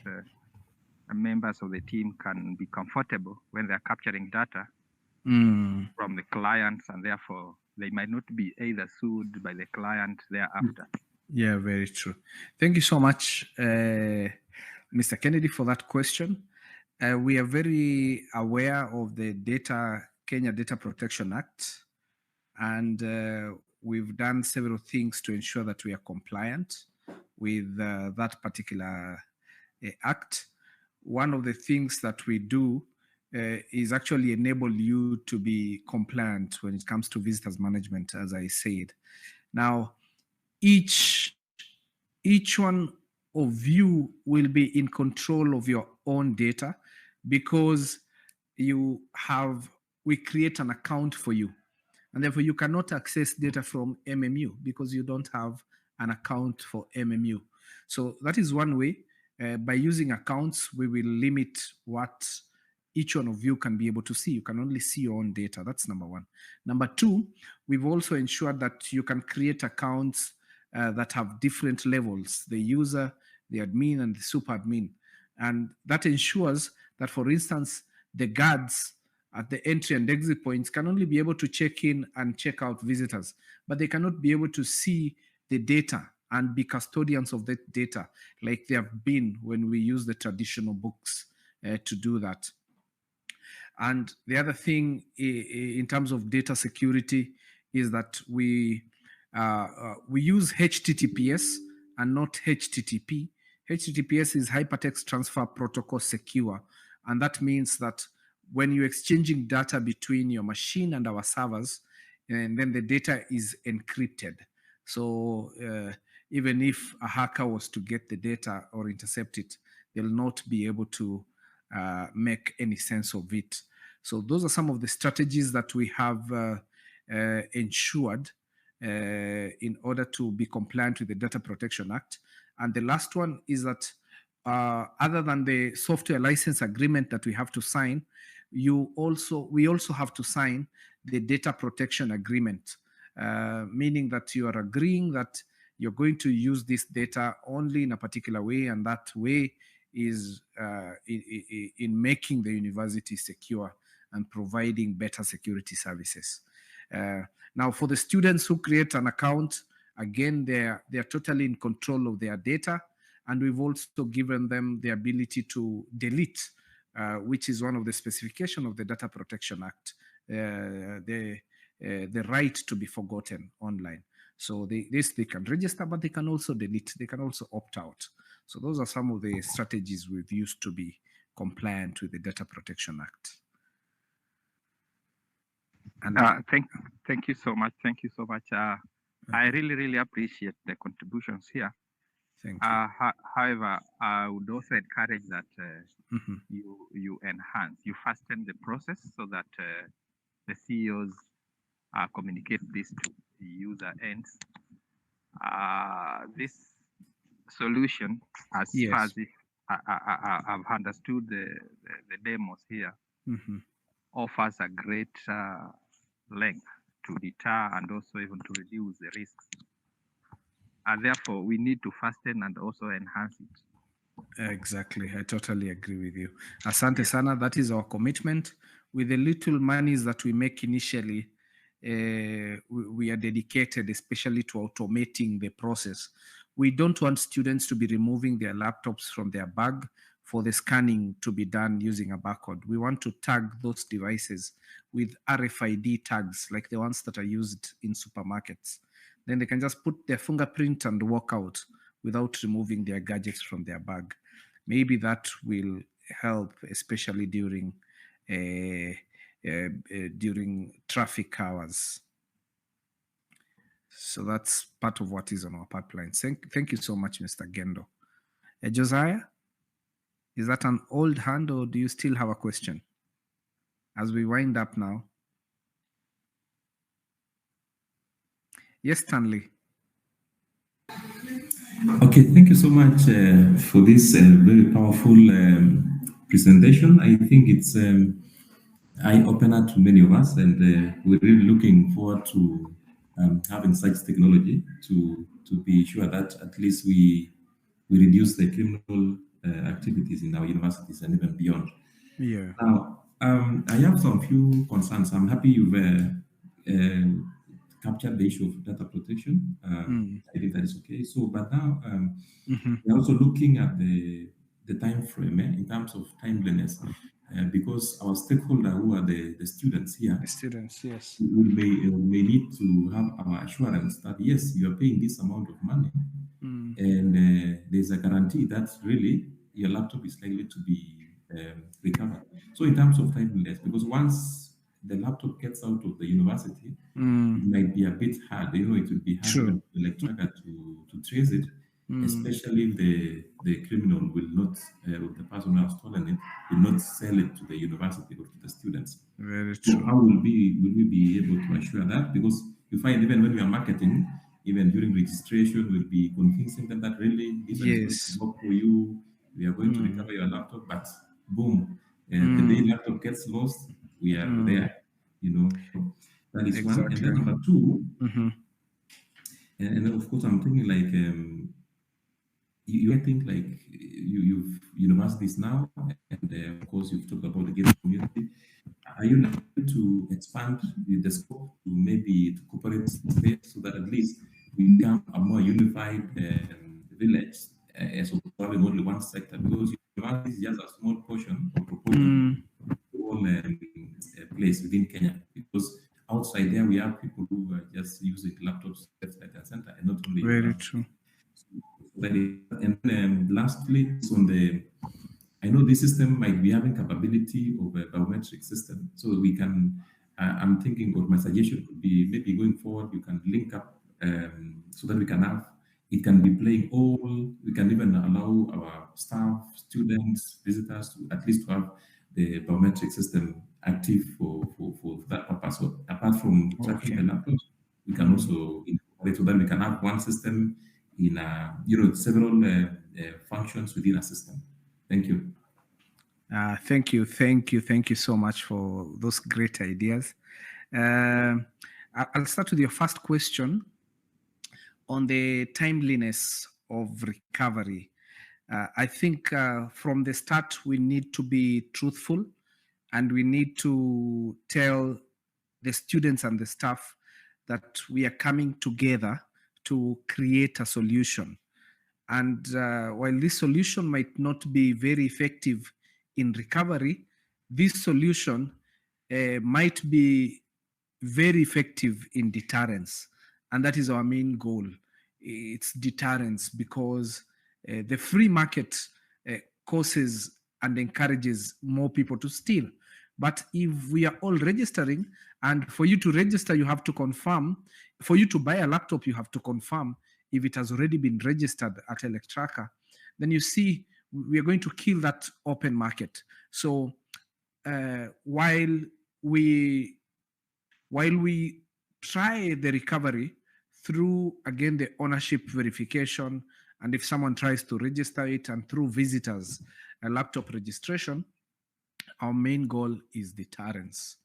K: members of the team can be comfortable when they're capturing data from the clients, and therefore they might not be either sued by the client thereafter?
H: Yeah, very true. Thank you so much, Mr. Kennedy, for that question. We are very aware of the Kenya Data Protection Act, and we've done several things to ensure that we are compliant with that particular act. One of the things that we do is actually enable you to be compliant when it comes to visitors management, as I said. Now, each one of you will be in control of your own data, because we create an account for you. And therefore, you cannot access data from MMU because you don't have an account for MMU. So that is one way. By using accounts, we will limit what each one of you can be able to see. You can only see your own data. That's number one. Number two, we've also ensured that you can create accounts that have different levels, the user, the admin, and the super admin. And that ensures that, for instance, the guards at the entry and exit points can only be able to check in and check out visitors, but they cannot be able to see the data and be custodians of that data like they have been when we use the traditional books to do that. And the other thing in terms of data security is that we use HTTPS and not HTTP. HTTPS is Hypertext Transfer Protocol Secure, and that means that when you're exchanging data between your machine and our servers, and then the data is encrypted. So even if a hacker was to get the data or intercept it, they'll not be able to make any sense of it. So those are some of the strategies that we have ensured in order to be compliant with the Data Protection Act. And the last one is that other than the software license agreement that we have to sign, we also have to sign the data protection agreement, meaning that you are agreeing that you're going to use this data only in a particular way, and that way is in making the university secure and providing better security services. Now, for the students who create an account, again, they're totally in control of their data, and we've also given them the ability to delete, which is one of the specifications of the Data Protection Act, the right to be forgotten online. So they can register, but they can also delete. They can also opt out. So those are some of the strategies we've used to be compliant with the Data Protection Act.
K: And thank you so much. Thank you so much. I really appreciate the contributions here.
H: Thank you.
K: However, I would also encourage that you enhance, you fasten the process so that the CEOs communicate this to the user ends. This solution, as far as I've understood the demos here, offers a great length to deter and also even to reduce the risks. And therefore, we need to fasten and also enhance it.
H: Exactly. I totally agree with you. Asante sana. That is our commitment. With the little monies that we make initially, we are dedicated especially to automating the process. We don't want students to be removing their laptops from their bag for the scanning to be done using a barcode. We want to tag those devices with RFID tags like the ones that are used in supermarkets. Then they can just put their fingerprint and walk out without removing their gadgets from their bag. Maybe that will help, especially during traffic hours. So that's part of what is on our pipeline. Thank you so much, Mr. Gendo. Josiah, is that an old hand or do you still have a question? As we wind up now. Yes, Stanley.
F: Okay, thank you so much for this very powerful presentation. I think it's eye-opener to many of us, and we're really looking forward to having such technology to be sure that at least we reduce the criminal activities in our universities and even beyond.
H: Yeah.
F: Now, I have some few concerns. I'm happy you've captured the issue of data protection. I think that is okay. So, but now we're also looking at the time frame in terms of timeliness, because our stakeholder, who are the students here,
H: the students, yes,
F: we may need to have our assurance that yes, you are paying this amount of money, and there's a guarantee that really your laptop is likely to be recovered. So, in terms of timeliness, because once the laptop gets out of the university, it might be a bit hard. You know, it would be hard for Electracka to trace it. especially if the criminal will not, or the person who has stolen it, will not sell it to the university or to the students.
H: Very
F: so
H: true.
F: how will we be able to assure that? Because you find even when we are marketing, even during registration, we'll be convincing them that really this one is going to work for you. We are going to recover your laptop, but boom, the day laptop gets lost, we are there. That is one. And then number two, and then of course I'm thinking like you think like you've universities now, and of course you've talked about the gated community. Are you going to expand the scope to maybe to corporate space so that at least we become a more unified village as opposed to having only one sector? Because university is just a small portion or proportion of the whole place within Kenya. Because outside there we have people who are just using laptops left, right, and center, and not only
H: very true.
F: And then lastly, it's on the. I know this system might be having capability of a biometric system, so we can. I'm thinking, or my suggestion could be maybe going forward, you can link up so that we can have. It can be playing all. We can even allow our staff, students, visitors to at least to have the biometric system active for that purpose. So apart from tracking the laptops, we can also incorporate so that we can have one system in several functions within a system. Thank you.
H: Thank you so much for those great ideas. I'll start with your first question on the timeliness of recovery. I think from the start we need to be truthful, and we need to tell the students and the staff that we are coming together to create a solution. And while this solution might not be very effective in recovery, this solution might be very effective in deterrence. And that is our main goal. It's deterrence, because the free market causes and encourages more people to steal. But if we are all registering, and for you to register, you have to confirm. For you to buy a laptop, you have to confirm if it has already been registered at Electracka. Then you see we are going to kill that open market. So while we try the recovery through, again, the ownership verification, and if someone tries to register it, and through visitors, a laptop registration, our main goal is deterrence.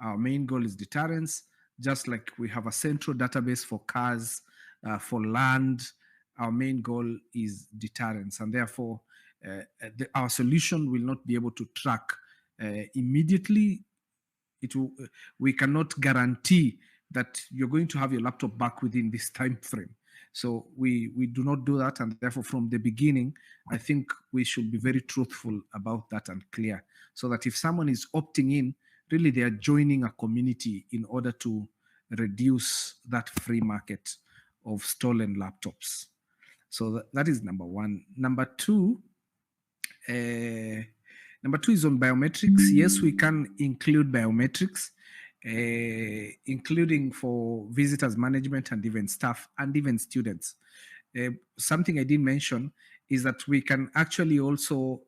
H: Our main goal is deterrence, just like we have a central database for cars, for land. Our main goal is deterrence, and therefore our solution will not be able to track immediately. We cannot guarantee that you're going to have your laptop back within this time frame. So we do not do that, and therefore from the beginning, I think we should be very truthful about that and clear, so that if someone is opting in, really they are joining a community in order to reduce that free market of stolen laptops. So that is number one. Number two is on biometrics. Yes, we can include biometrics, including for visitors management and even staff and even students. Something I didn't mention is that we can actually also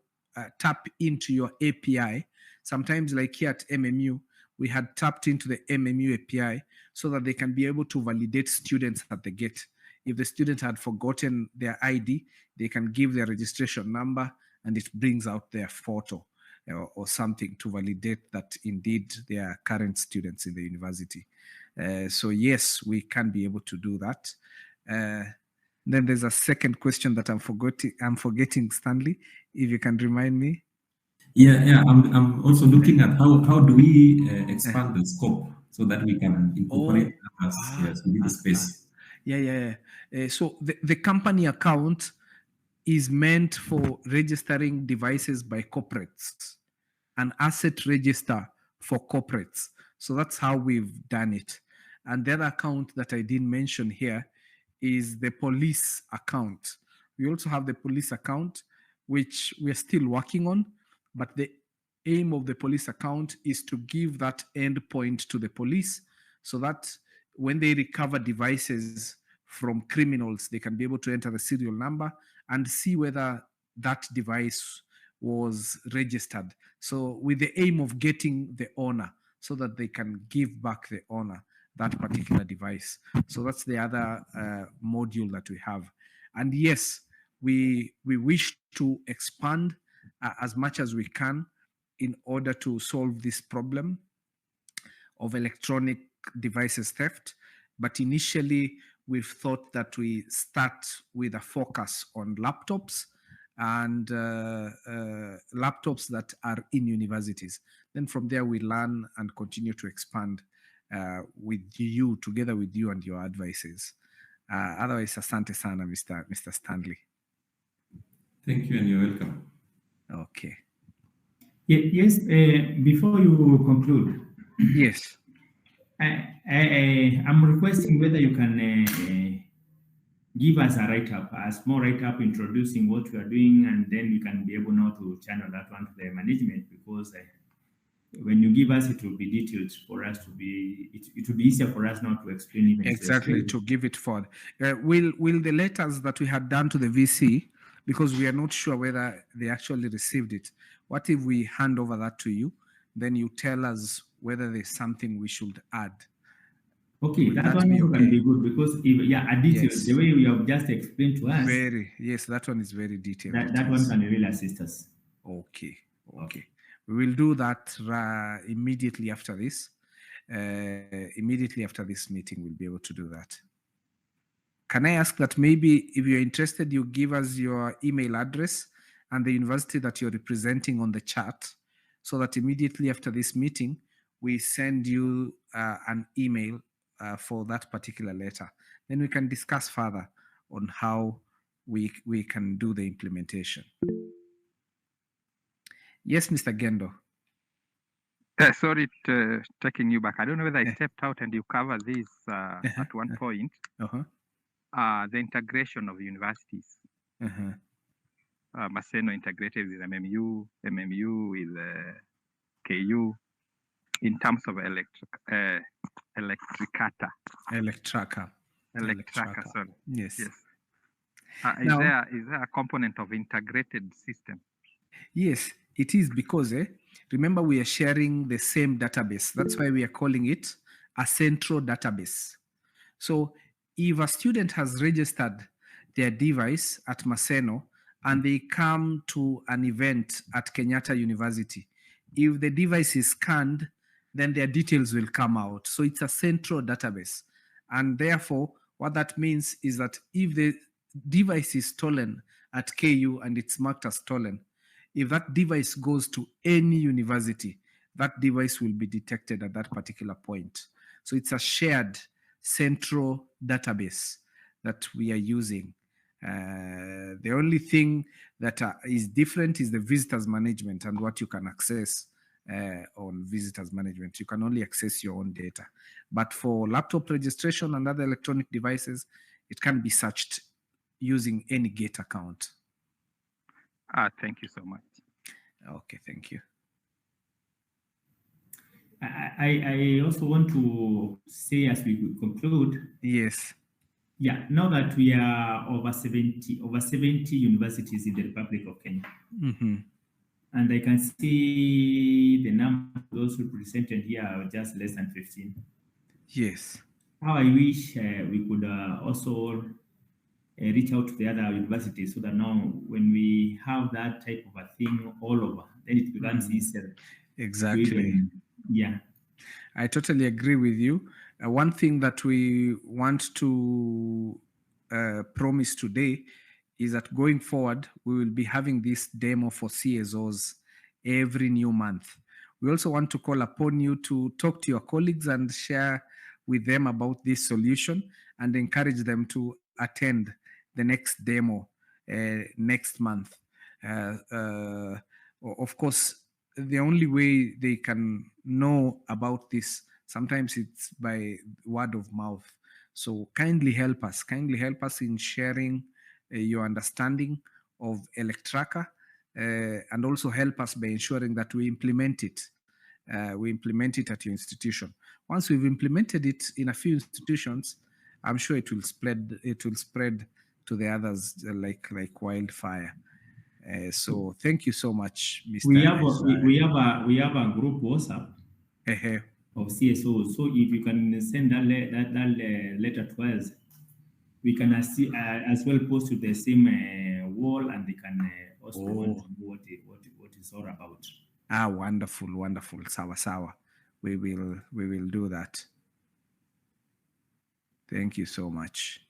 H: tap into your API. Sometimes, like here at MMU, we had tapped into the MMU API so that they can be able to validate students at the gate. If the student had forgotten their ID, they can give their registration number and it brings out their photo or something to validate that indeed they are current students in the university. So yes, we can be able to do that. Then there's a second question that I'm forgetting, Stanley, if you can remind me.
F: Yeah. I'm also looking at how do we expand the scope so that we can incorporate others within the space.
H: So the company account is meant for registering devices by corporates, an asset register for corporates. So that's how we've done it. And the other account that I didn't mention here is the police account. We also have the police account, which we're still working on, but the aim of the police account is to give that endpoint to the police so that when they recover devices from criminals. They can be able to enter the serial number and see whether that device was registered. So with the aim of getting the owner so that they can give back the owner that particular device. So that's the other module that we have. And yes, we wish to expand as much as we can in order to solve this problem of electronic devices theft. But initially, we've thought that we start with a focus on laptops and laptops that are in universities. Then from there, we learn and continue to expand with you, together with you and your advices. Otherwise, asante sana, Mr. Stanley.
F: Thank you, and you're welcome.
H: Okay.
J: Yes, before you conclude.
H: Yes.
J: I'm requesting whether you can give us a write-up, a small write-up introducing what we are doing, and then we can be able now to channel that one to the management, because when you give us, it will be detailed for us to be, it will be easier for us now to explain even.
H: Exactly, to give it forward. Will the letters that we had done to the VC, because we are not sure whether they actually received it, what if we hand over that to you, then you tell us whether there's something we should add?
J: Okay, that one can be good, because a detail, yes, the way you have just explained to us.
H: Yes, that one is very detailed.
J: That one can really assist us.
H: Okay. We will do that immediately after this. Immediately after this meeting, we'll be able to do that. Can I ask that maybe if you're interested, you give us your email address and the university that you're representing on the chat, so that immediately after this meeting, we send you an email for that particular letter. Then we can discuss further on how we can do the implementation. Yes, Mr. Gendo.
K: Sorry taking you back. I don't know whether I stepped out and you covered this at one point. The integration of universities. Maseno integrated with MMU with KU in terms of Electracka.
H: Electracka,
K: sorry.
H: Yes.
K: Is there a component of integrated system?
H: Yes, it is, because remember, we are sharing the same database. That's why we are calling it a central database. So if a student has registered their device at Maseno and they come to an event at Kenyatta University, if the device is scanned, then their details will come out. So it's a central database. And therefore, what that means is that if the device is stolen at KU and it's marked as stolen, if that device goes to any university, that device will be detected at that particular point. So it's a shared central database that we are using. The only thing that is different is the visitors management and what you can access on visitors management. You can only access your own data. But for laptop registration and other electronic devices, it can be searched using any gate account.
K: Thank you so much.
H: Okay, thank you.
J: I also want to say, as we conclude.
H: Yes.
J: Yeah, now that we are over 70 universities in the Republic of Kenya. And I can see the number of those who presented here are just less than 15.
H: Yes.
J: How I wish we could also reach out to the other universities, so that now when we have that type of a thing all over, then it becomes easier.
H: Exactly.
J: Yeah.
H: I totally agree with you. One thing that we want to promise today is that going forward, we will be having this demo for CSOs every new month. We also want to call upon you to talk to your colleagues and share with them about this solution and encourage them to attend the next demo next month. Of course, the only way they can know about this, sometimes it's by word of mouth. So kindly help us in sharing your understanding of Electracka, and also help us by ensuring that we implement it. We implement it at your institution. Once we've implemented it in a few institutions, I'm sure it will spread. It will spread to the others like wildfire. So thank you so much, Mr.
J: We have a group WhatsApp of CSOs. So if you can send that letter to us, we can as well post to the same wall, and they can also want to know what it's all about.
H: Wonderful, wonderful. Sawa. We will do that. Thank you so much.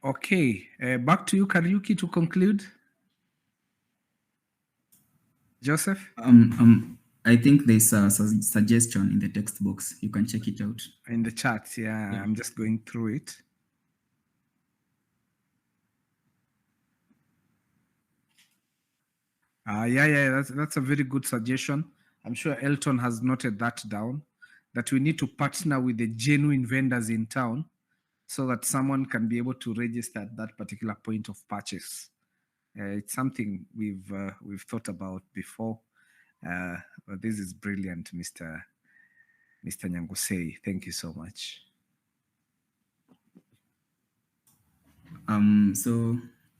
H: Okay, back to you, Kariuki, to conclude. Joseph?
A: I think there's a suggestion in the text box. You can check it out.
H: In the chat, yeah. I'm just going through it. Yeah, that's a very good suggestion. I'm sure Elton has noted that down, that we need to partner with the genuine vendors in town so that someone can be able to register at that particular point of purchase. It's something we've thought about before. But this is brilliant, Mr. Nyangusei. Thank you so much.
A: So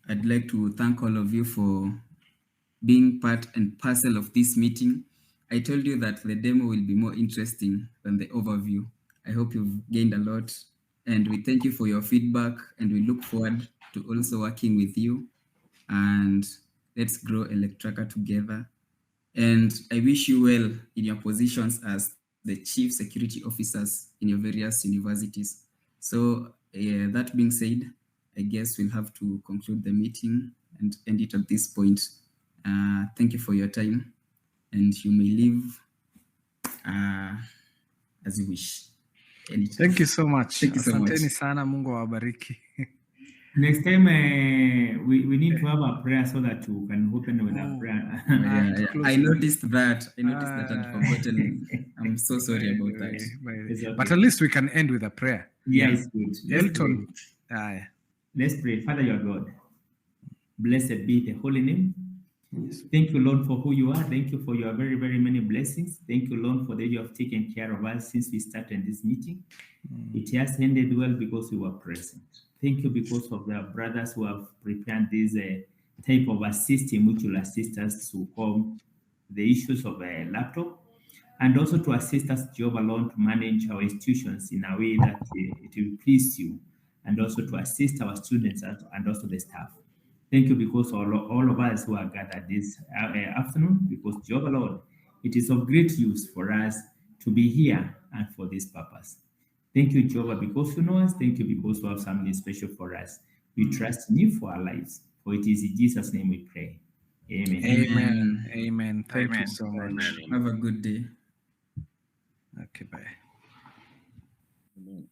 A: I'd like to thank all of you for being part and parcel of this meeting. I told you that the demo will be more interesting than the overview. I hope you've gained a lot, and we thank you for your feedback, and we look forward to also working with you, and let's grow Electracka together. And I wish you well in your positions as the chief security officers in your various universities. So that being said, I guess we'll have to conclude the meeting and end it at this point. Thank you for your time, and you may leave as you wish. Anytime.
H: Thank you so much.
A: Thank you so much.
H: Asanteni sana, Mungu awabariki.
J: Next time, we need to have a prayer so that you can open with a prayer.
A: I noticed that. I'd forgotten. I'm so sorry about that.
H: But at least we can end with a prayer.
J: Yeah, it's good.
H: Elton.
J: Let's pray. Father, your God, blessed be the holy name. Thank you, Lord, for who you are. Thank you for your very, very many blessings. Thank you, Lord, for that you have taken care of us since we started this meeting. It has ended well because we were present. Thank you because of the brothers who have prepared this type of a system which will assist us to come the issues of a laptop, and also to assist us, Jehovah Lord, to manage our institutions in a way that it will please you, and also to assist our students and also the staff. Thank you because all of us who are gathered this afternoon, because Jehovah Lord, it is of great use for us to be here and for this purpose. Thank you, Jehovah, because you know us. Thank you because you have something special for us. We trust in you for our lives. For it is in Jesus' name we pray. Amen.
H: Amen. Thank you so much.
A: Amen. Have a good day.
H: Okay, bye.
J: Amen.